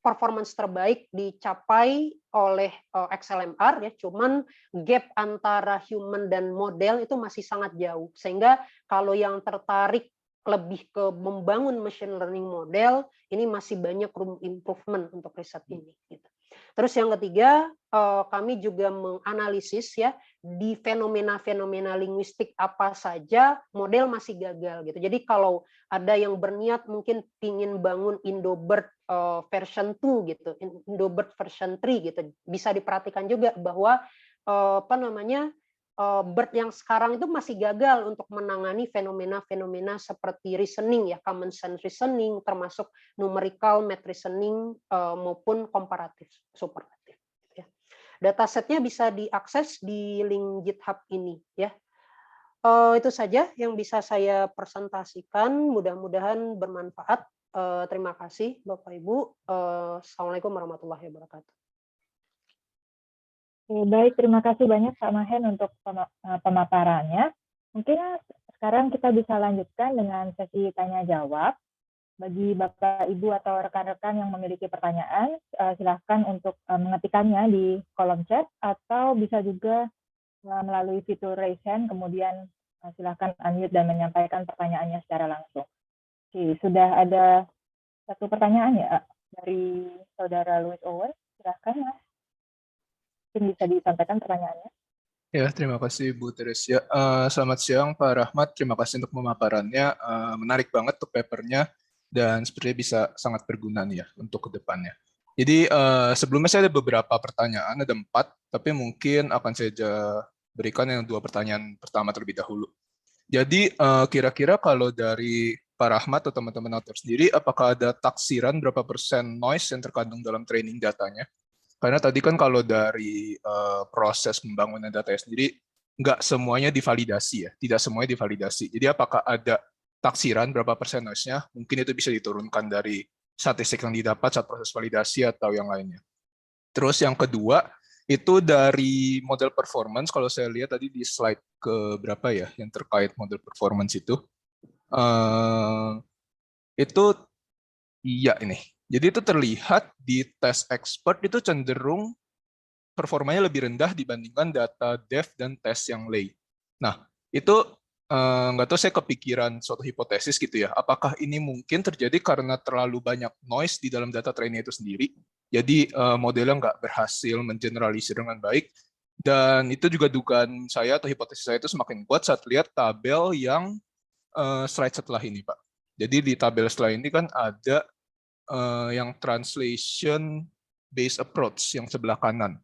Performance terbaik dicapai oleh XLMR ya, cuman gap antara human dan model itu masih sangat jauh, sehingga kalau yang tertarik lebih ke membangun machine learning model, ini masih banyak room improvement untuk riset ini gitu. Terus yang ketiga, kami juga menganalisis ya di fenomena-fenomena linguistik apa saja model masih gagal gitu. Jadi kalau ada yang berniat mungkin ingin bangun Indobird version 2 gitu, Indobird version 3 gitu, bisa diperhatikan juga bahwa BERT yang sekarang itu masih gagal untuk menangani fenomena-fenomena seperti reasoning ya, common sense reasoning, termasuk numerical, math reasoning maupun komparatif, superatif. Ya. Datasetnya bisa diakses di link GitHub ini ya. Itu saja yang bisa saya presentasikan. Mudah-mudahan bermanfaat. Terima kasih Bapak Ibu. Assalamualaikum warahmatullahi wabarakatuh. Baik, terima kasih banyak Pak Mahen untuk pemaparannya. Mungkin sekarang kita bisa lanjutkan dengan sesi tanya-jawab. Bagi Bapak, Ibu, atau rekan-rekan yang memiliki pertanyaan, silahkan untuk mengetikkannya di kolom chat, atau bisa juga melalui fitur raise hand, kemudian silahkan unmute dan menyampaikan pertanyaannya secara langsung. Oke, sudah ada satu pertanyaan ya dari Saudara Louis Owen. Silahkan, Mas. Mungkin bisa disampaikan pertanyaannya. Ya, terima kasih Bu Teresia. Selamat siang Pak Rahmat, terima kasih untuk pemaparannya. Menarik banget untuk papernya dan sepertinya bisa sangat berguna nih ya untuk kedepannya. Jadi sebelumnya saya ada beberapa pertanyaan, ada 4, tapi mungkin akan saya berikan yang 2 pertanyaan pertama terlebih dahulu. Jadi kira-kira kalau dari Pak Rahmat atau teman-teman author sendiri, apakah ada taksiran berapa persen noise yang terkandung dalam training datanya? Karena tadi kan kalau dari proses pembangunan data sendiri, nggak semuanya divalidasi ya, tidak semuanya divalidasi. Jadi apakah ada taksiran berapa persen noise-nya? Mungkin itu bisa diturunkan dari statistik yang didapat saat proses validasi atau yang lainnya. Terus yang kedua, itu dari model performance, kalau saya lihat tadi di slide ke berapa ya, yang terkait model performance itu iya ini. Jadi itu terlihat di tes expert itu cenderung performanya lebih rendah dibandingkan data dev dan tes yang lay. Nah, itu nggak tahu, saya kepikiran suatu hipotesis gitu ya. Apakah ini mungkin terjadi karena terlalu banyak noise di dalam data training itu sendiri? Jadi modelnya nggak berhasil mengeneralisir dengan baik. Dan itu juga dugaan saya atau hipotesis saya itu semakin kuat saat lihat tabel yang slide setelah ini, Pak. Jadi di tabel setelah ini kan ada yang translation based approach yang sebelah kanan.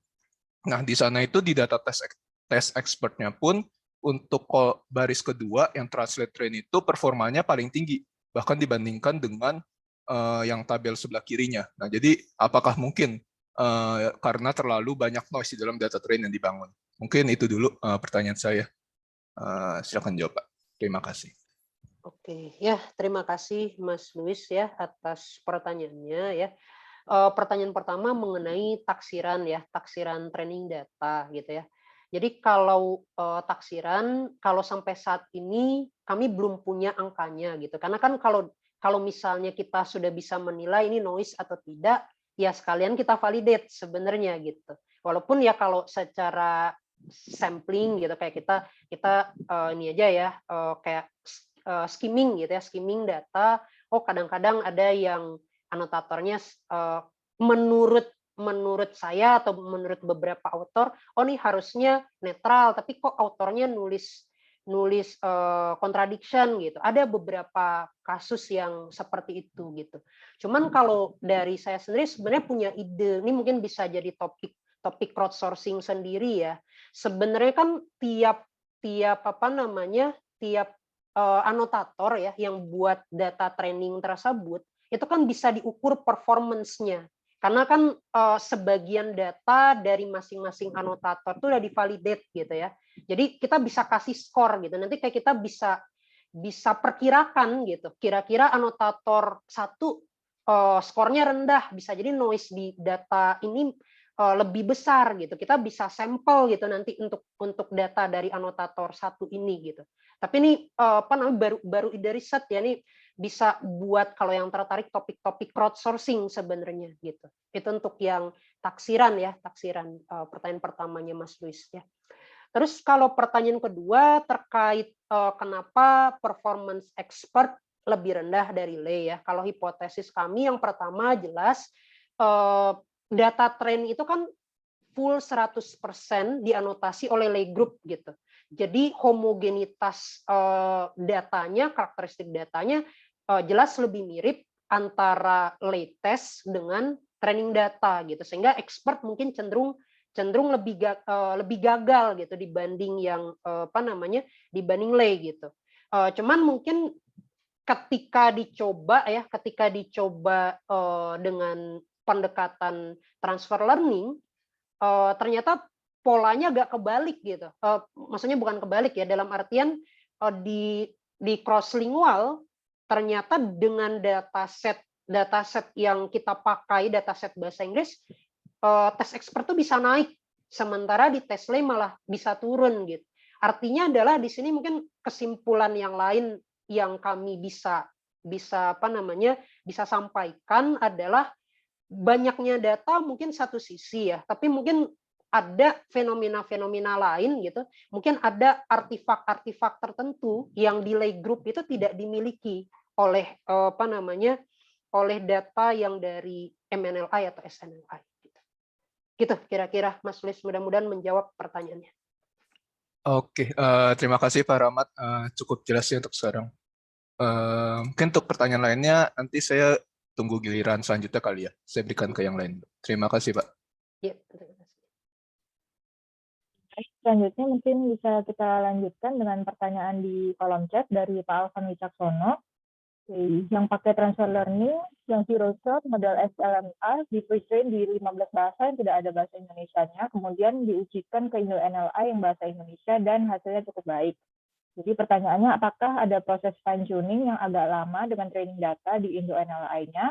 Nah, di sana itu di data tes expertnya pun untuk baris kedua yang translate train itu performanya paling tinggi, bahkan dibandingkan dengan yang tabel sebelah kirinya. Nah, jadi apakah mungkin karena terlalu banyak noise di dalam data train yang dibangun? Mungkin itu dulu pertanyaan saya. Silakan jawab, Pak. Terima kasih. Oke, ya terima kasih Mas Luis ya atas pertanyaannya ya. Pertanyaan pertama mengenai taksiran ya, taksiran training data gitu ya. Jadi kalau taksiran, kalau sampai saat ini kami belum punya angkanya gitu. Karena kan kalau misalnya kita sudah bisa menilai ini noise atau tidak, ya sekalian kita validate sebenarnya gitu. Walaupun ya kalau secara sampling gitu kayak kita ini aja ya kayak skimming gitu ya, skimming data. Oh kadang-kadang ada yang anotatornya menurut saya atau menurut beberapa author, oh ini harusnya netral, tapi kok autornya nulis contradiction gitu. Ada beberapa kasus yang seperti itu gitu. Cuman kalau dari saya sendiri sebenarnya punya ide, ini mungkin bisa jadi topik crowdsourcing sendiri ya. Sebenarnya kan tiap anotator ya yang buat data training tersebut itu kan bisa diukur performance-nya. Karena kan sebagian data dari masing-masing anotator itu udah divalidate gitu ya. Jadi kita bisa kasih skor gitu. Nanti kayak kita bisa perkirakan gitu. Kira-kira anotator 1 skornya rendah, bisa jadi noise di data ini lebih besar gitu. Kita bisa sampel gitu nanti untuk data dari anotator 1 ini gitu. Tapi ini baru ide riset ya, ini bisa buat kalau yang tertarik topik-topik crowdsourcing sebenarnya gitu. Itu untuk yang taksiran ya, pertanyaan pertamanya Mas Luis ya. Terus kalau pertanyaan kedua terkait kenapa performance expert lebih rendah dari lay ya. Kalau hipotesis kami yang pertama jelas data train itu kan full 100% dianotasi oleh lay group gitu. Jadi homogenitas datanya, karakteristik datanya jelas lebih mirip antara lay test dengan training data gitu. Sehingga expert mungkin cenderung cenderung lebih gagal gitu dibanding yang dibanding lay gitu. Cuman mungkin ketika dicoba dengan pendekatan transfer learning, ternyata polanya agak kebalik gitu. Maksudnya bukan kebalik ya, dalam artian di cross-lingual ternyata dengan dataset yang kita pakai, dataset bahasa Inggris, tes expert tuh bisa naik, sementara di tes lay malah bisa turun gitu. Artinya adalah di sini mungkin kesimpulan yang lain yang kami bisa sampaikan adalah banyaknya data mungkin satu sisi ya, tapi mungkin ada fenomena-fenomena lain gitu, mungkin ada artifak-artifak tertentu yang di lay group itu tidak dimiliki oleh oleh data yang dari MNLI atau SNLI gitu kira-kira, Mas Lis, mudah-mudahan menjawab pertanyaannya. Oke, terima kasih Pak Rahmat. Cukup jelas ya untuk sekarang. Mungkin untuk pertanyaan lainnya nanti saya tunggu giliran selanjutnya kali ya. Saya berikan ke yang lain. Terima kasih Pak. Ya, terima kasih. Selanjutnya mungkin bisa kita lanjutkan dengan pertanyaan di kolom chat dari Pak Alvan Wicaksono. Yang pakai transfer learning, yang zero shot, model SLMA, di pre-train di 15 bahasa yang tidak ada bahasa Indonesianya, kemudian diujikan ke Indo-NLI yang bahasa Indonesia dan hasilnya cukup baik. Jadi pertanyaannya, apakah ada proses fine-tuning yang agak lama dengan training data di Indo-NLI-nya?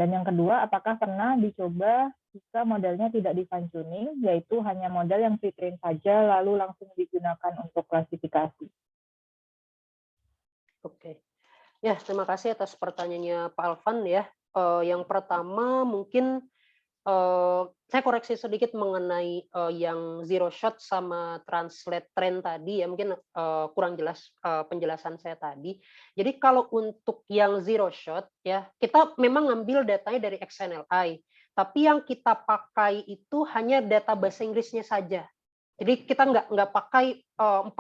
Dan yang kedua, apakah pernah dicoba jika modelnya tidak di fine-tuning, yaitu hanya model yang pre-train saja, lalu langsung digunakan untuk klasifikasi? Oke. Ya, terima kasih atas pertanyaannya Pak Alvan ya. Yang pertama mungkin saya koreksi sedikit mengenai yang zero shot sama translate trend tadi ya, mungkin kurang jelas penjelasan saya tadi. Jadi kalau untuk yang zero shot ya, kita memang ngambil datanya dari XNLI, tapi yang kita pakai itu hanya data bahasa Inggrisnya saja. Jadi kita nggak pakai 14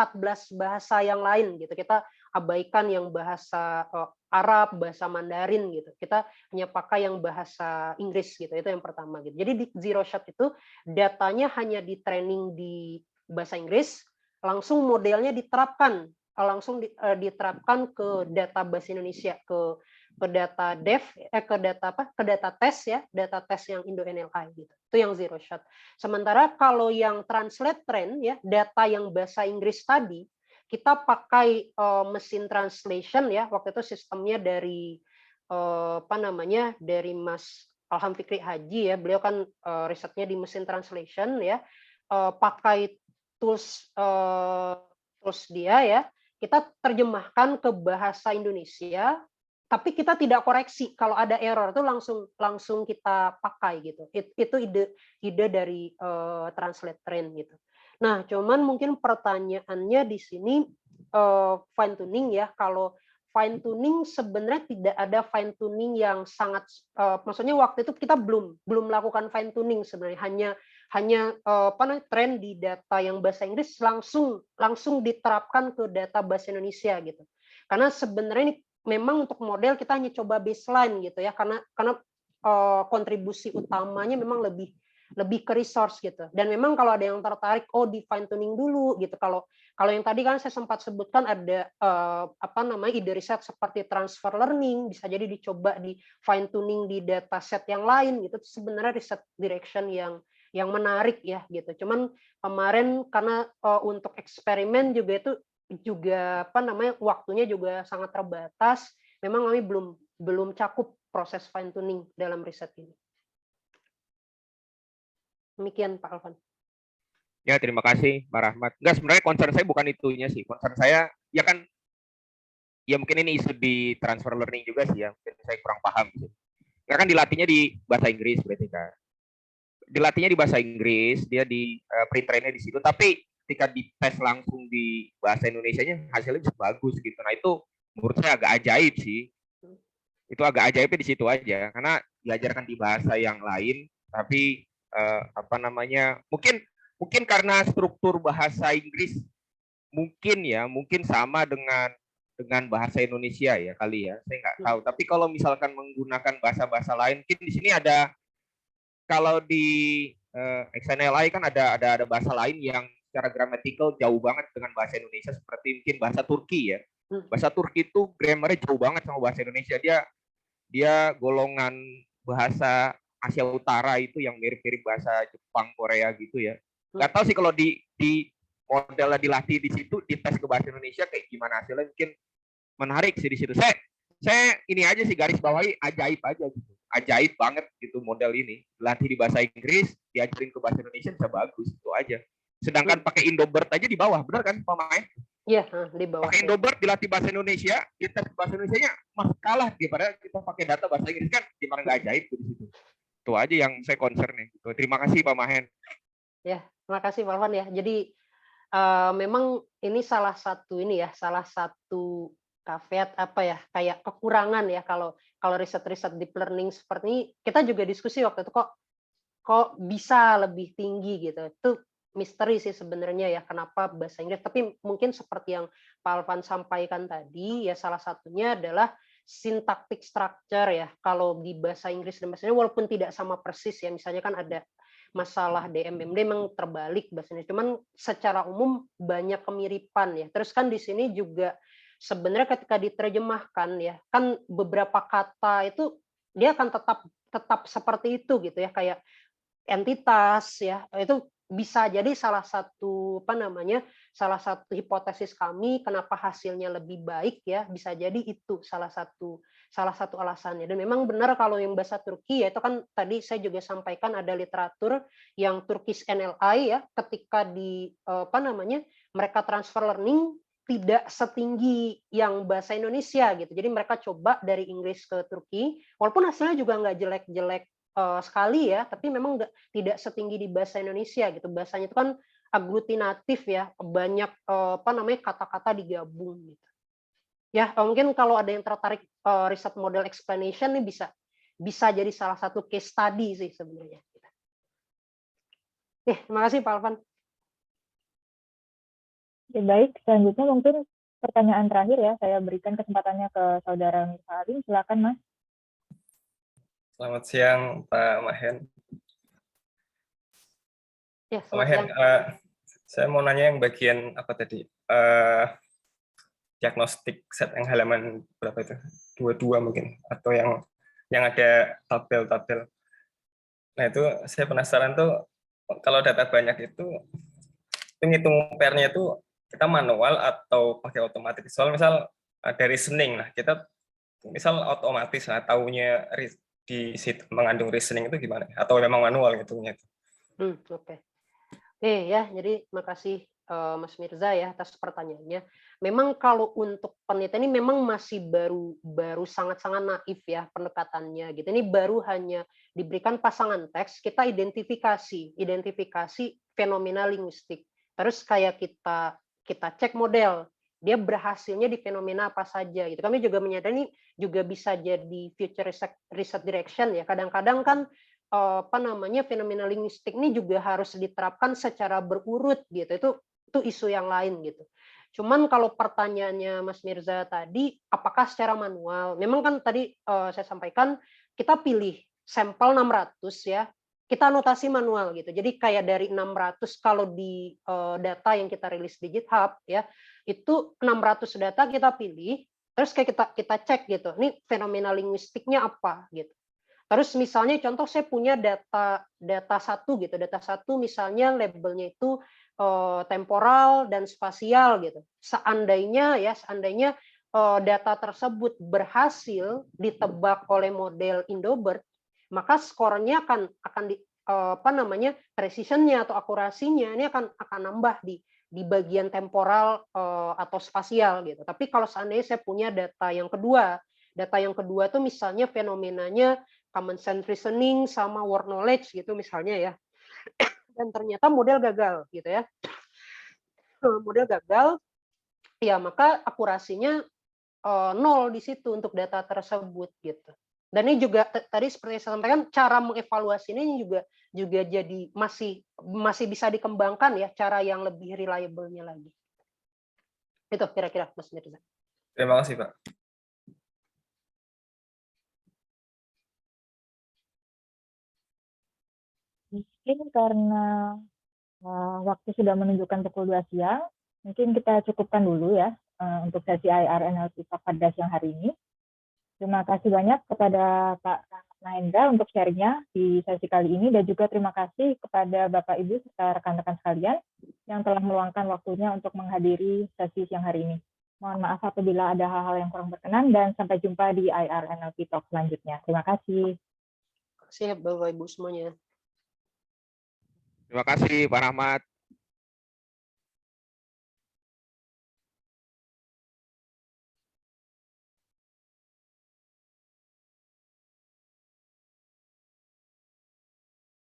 bahasa yang lain gitu. Kita abaikan yang bahasa Arab, bahasa Mandarin gitu. Kita hanya pakai yang bahasa Inggris gitu. Itu yang pertama gitu. Jadi di zero shot itu datanya hanya di training di bahasa Inggris, langsung modelnya diterapkan diterapkan ke data bahasa Indonesia, ke data dev, ke data tes ya, data tes yang Indo-NLI gitu. Itu yang zero shot. Sementara kalau yang translate trend ya, data yang bahasa Inggris tadi, kita pakai mesin translation ya, waktu itu sistemnya dari dari Mas Alham Fikri Haji ya, beliau kan risetnya di mesin translation ya, pakai tools dia ya, kita terjemahkan ke bahasa Indonesia, tapi kita tidak koreksi kalau ada error itu langsung kita pakai gitu. Itu ide dari translate trend gitu. Nah, cuman mungkin pertanyaannya di sini fine tuning ya. Kalau fine tuning sebenarnya tidak ada fine tuning yang sangat maksudnya waktu itu kita belum melakukan fine tuning sebenarnya, hanya tren di data yang bahasa Inggris langsung diterapkan ke data bahasa Indonesia gitu. Karena sebenarnya ini memang untuk model kita hanya coba baseline gitu ya, karena kontribusi utamanya memang lebih ke resource gitu. Dan memang kalau ada yang tertarik, di fine tuning dulu gitu. Kalau yang tadi kan saya sempat sebutkan ada ide riset seperti transfer learning, bisa jadi dicoba di fine tuning di dataset yang lain gitu. Sebenarnya riset direction yang menarik ya gitu. Cuman kemarin karena untuk eksperimen juga itu juga waktunya juga sangat terbatas. Memang kami belum cakup proses fine tuning dalam riset ini. Demikian Pak Alvan. Ya, terima kasih Pak Rahmat. Enggak, sebenarnya concern saya bukan itunya sih. Concern saya ya kan, ya mungkin ini isu di transfer learning juga sih ya. Mungkin saya kurang paham sih. Karena kan dilatihnya di bahasa Inggris berarti kan. Dilatihnya di bahasa Inggris, dia di pre-trainnya di situ. Tapi ketika dites langsung di bahasa Indonesianya hasilnya bisa bagus gitu. Nah itu menurut saya agak ajaib sih. Itu agak ajaibnya di situ aja. Karena diajarkan di bahasa yang lain, tapi mungkin karena struktur bahasa Inggris mungkin sama dengan bahasa Indonesia ya kali ya, saya nggak tahu. Tapi kalau misalkan menggunakan bahasa-bahasa lain, mungkin di sini ada, kalau di XNLI kan ada bahasa lain yang secara gramatikal jauh banget dengan bahasa Indonesia, seperti mungkin bahasa Turki ya. Bahasa Turki itu grammarnya jauh banget sama bahasa Indonesia. Dia golongan bahasa Asia Utara itu yang mirip-mirip bahasa Jepang, Korea gitu ya. Nggak tahu sih kalau di modelnya dilatih di situ, dites ke bahasa Indonesia kayak gimana hasilnya, mungkin menarik sih di situ. Saya ini aja sih garis bawahi, ajaib aja gitu. Ajaib banget gitu model ini. Latih di bahasa Inggris, diajarin ke bahasa Indonesia bisa bagus, itu aja. Sedangkan pakai Indobird aja di bawah, benar kan Pak Maen? Iya, di bawah. Pakai Indobird dilatih bahasa Indonesia, kita bahasa Indonesianya masih kalah daripada kita pakai data bahasa Inggris, kan gimana nggak ajaib di situ. Itu aja yang saya concern nih. Terima kasih Pak Mahen. Ya, terima kasih Pak Alvan ya. Jadi memang ini salah satu caveat apa ya, kayak kekurangan ya kalau riset-riset deep learning seperti ini. Kita juga diskusi waktu itu kok bisa lebih tinggi gitu. Itu misteri sih sebenarnya ya, kenapa bahasa Inggris. Tapi mungkin seperti yang Pak Alvan sampaikan tadi ya, salah satunya adalah syntactic structure ya. Kalau di bahasa Inggris dan bahasa Indonesia walaupun tidak sama persis ya, misalnya kan ada masalah DMMD memang terbalik bahasanya, cuman secara umum banyak kemiripan ya. Terus kan di sini juga sebenarnya ketika diterjemahkan ya, kan beberapa kata itu dia akan tetap seperti itu gitu ya, kayak entitas ya, itu bisa jadi salah satu hipotesis kami kenapa hasilnya lebih baik ya, bisa jadi itu salah satu alasannya. Dan memang benar kalau yang bahasa Turki ya, itu kan tadi saya juga sampaikan ada literatur yang Turkish NLI ya, ketika mereka transfer learning tidak setinggi yang bahasa Indonesia gitu. Jadi mereka coba dari Inggris ke Turki, walaupun hasilnya juga nggak jelek-jelek sekali ya, tapi memang tidak setinggi di bahasa Indonesia gitu. Bahasanya itu kan aglutinatif ya, banyak kata-kata digabung gitu. Ya, mungkin kalau ada yang tertarik riset model explanation nih bisa jadi salah satu case study sih sebenarnya. Terima kasih Pak Alvan. Ya, baik, selanjutnya mungkin pertanyaan terakhir ya, saya berikan kesempatannya ke Saudara Mirza Alim. Silakan Mas. Selamat siang Pak Mahen. Ya, Pak Mahen, saya mau nanya yang bagian apa tadi? Diagnostik set yang halaman berapa itu? 22 mungkin, atau yang ada tabel-tabel. Nah itu saya penasaran tuh, kalau data banyak itu ngitung pairnya itu kita manual atau pakai otomatis. Soal misal ada reasoning, nah kita misal otomatis, nah taunya di situ mengandung reasoning itu gimana? Atau memang manual ngitungnya itu? Oke ya, jadi makasih Mas Mirza ya atas pertanyaannya. Memang kalau untuk penelitian ini memang masih baru sangat-sangat naif ya pendekatannya gitu. Ini baru hanya diberikan pasangan teks, kita identifikasi fenomena linguistik. Terus kayak kita cek model, dia berhasilnya di fenomena apa saja gitu. Kami juga menyadari ini juga bisa jadi future research direction ya. Kadang-kadang kan fenomena linguistik ini juga harus diterapkan secara berurut gitu. Itu isu yang lain gitu. Cuman kalau pertanyaannya Mas Mirza tadi, apakah secara manual? Memang kan tadi saya sampaikan kita pilih sampel 600 ya, kita anotasi manual gitu. Jadi kayak dari 600 kalau di data yang kita rilis di GitHub ya, itu 600 data kita pilih, terus kayak kita cek gitu. Ini fenomena linguistiknya apa gitu. Terus misalnya contoh saya punya data satu gitu, data satu misalnya labelnya itu temporal dan spasial gitu. Seandainya data tersebut berhasil ditebak oleh model Indobird, maka skornya akan precision-nya atau akurasinya ini akan nambah di bagian temporal atau spasial gitu. Tapi kalau seandainya saya punya data yang kedua itu misalnya fenomenanya common sense reasoning sama word knowledge gitu misalnya ya, dan ternyata model gagal gitu ya, ya maka akurasinya 0 di situ untuk data tersebut gitu. Dan ini juga tadi seperti saya sampaikan, cara mengevaluasi ini juga jadi masih bisa dikembangkan ya, cara yang lebih reliable-nya lagi. Itu kira-kira Mas Mirza. Terima kasih Pak. Mungkin karena waktu sudah menunjukkan pukul 2 siang, mungkin kita cukupkan dulu ya untuk sesi IR NLP Talk pada siang hari ini. Terima kasih banyak kepada Pak Mahendra untuk share-nya di sesi kali ini, dan juga terima kasih kepada Bapak Ibu serta rekan-rekan sekalian yang telah meluangkan waktunya untuk menghadiri sesi siang hari ini. Mohon maaf apabila ada hal-hal yang kurang berkenan, dan sampai jumpa di IR NLP Talk selanjutnya. Terima kasih. Siap Bapak Ibu semuanya. Terima kasih Pak Rahmat.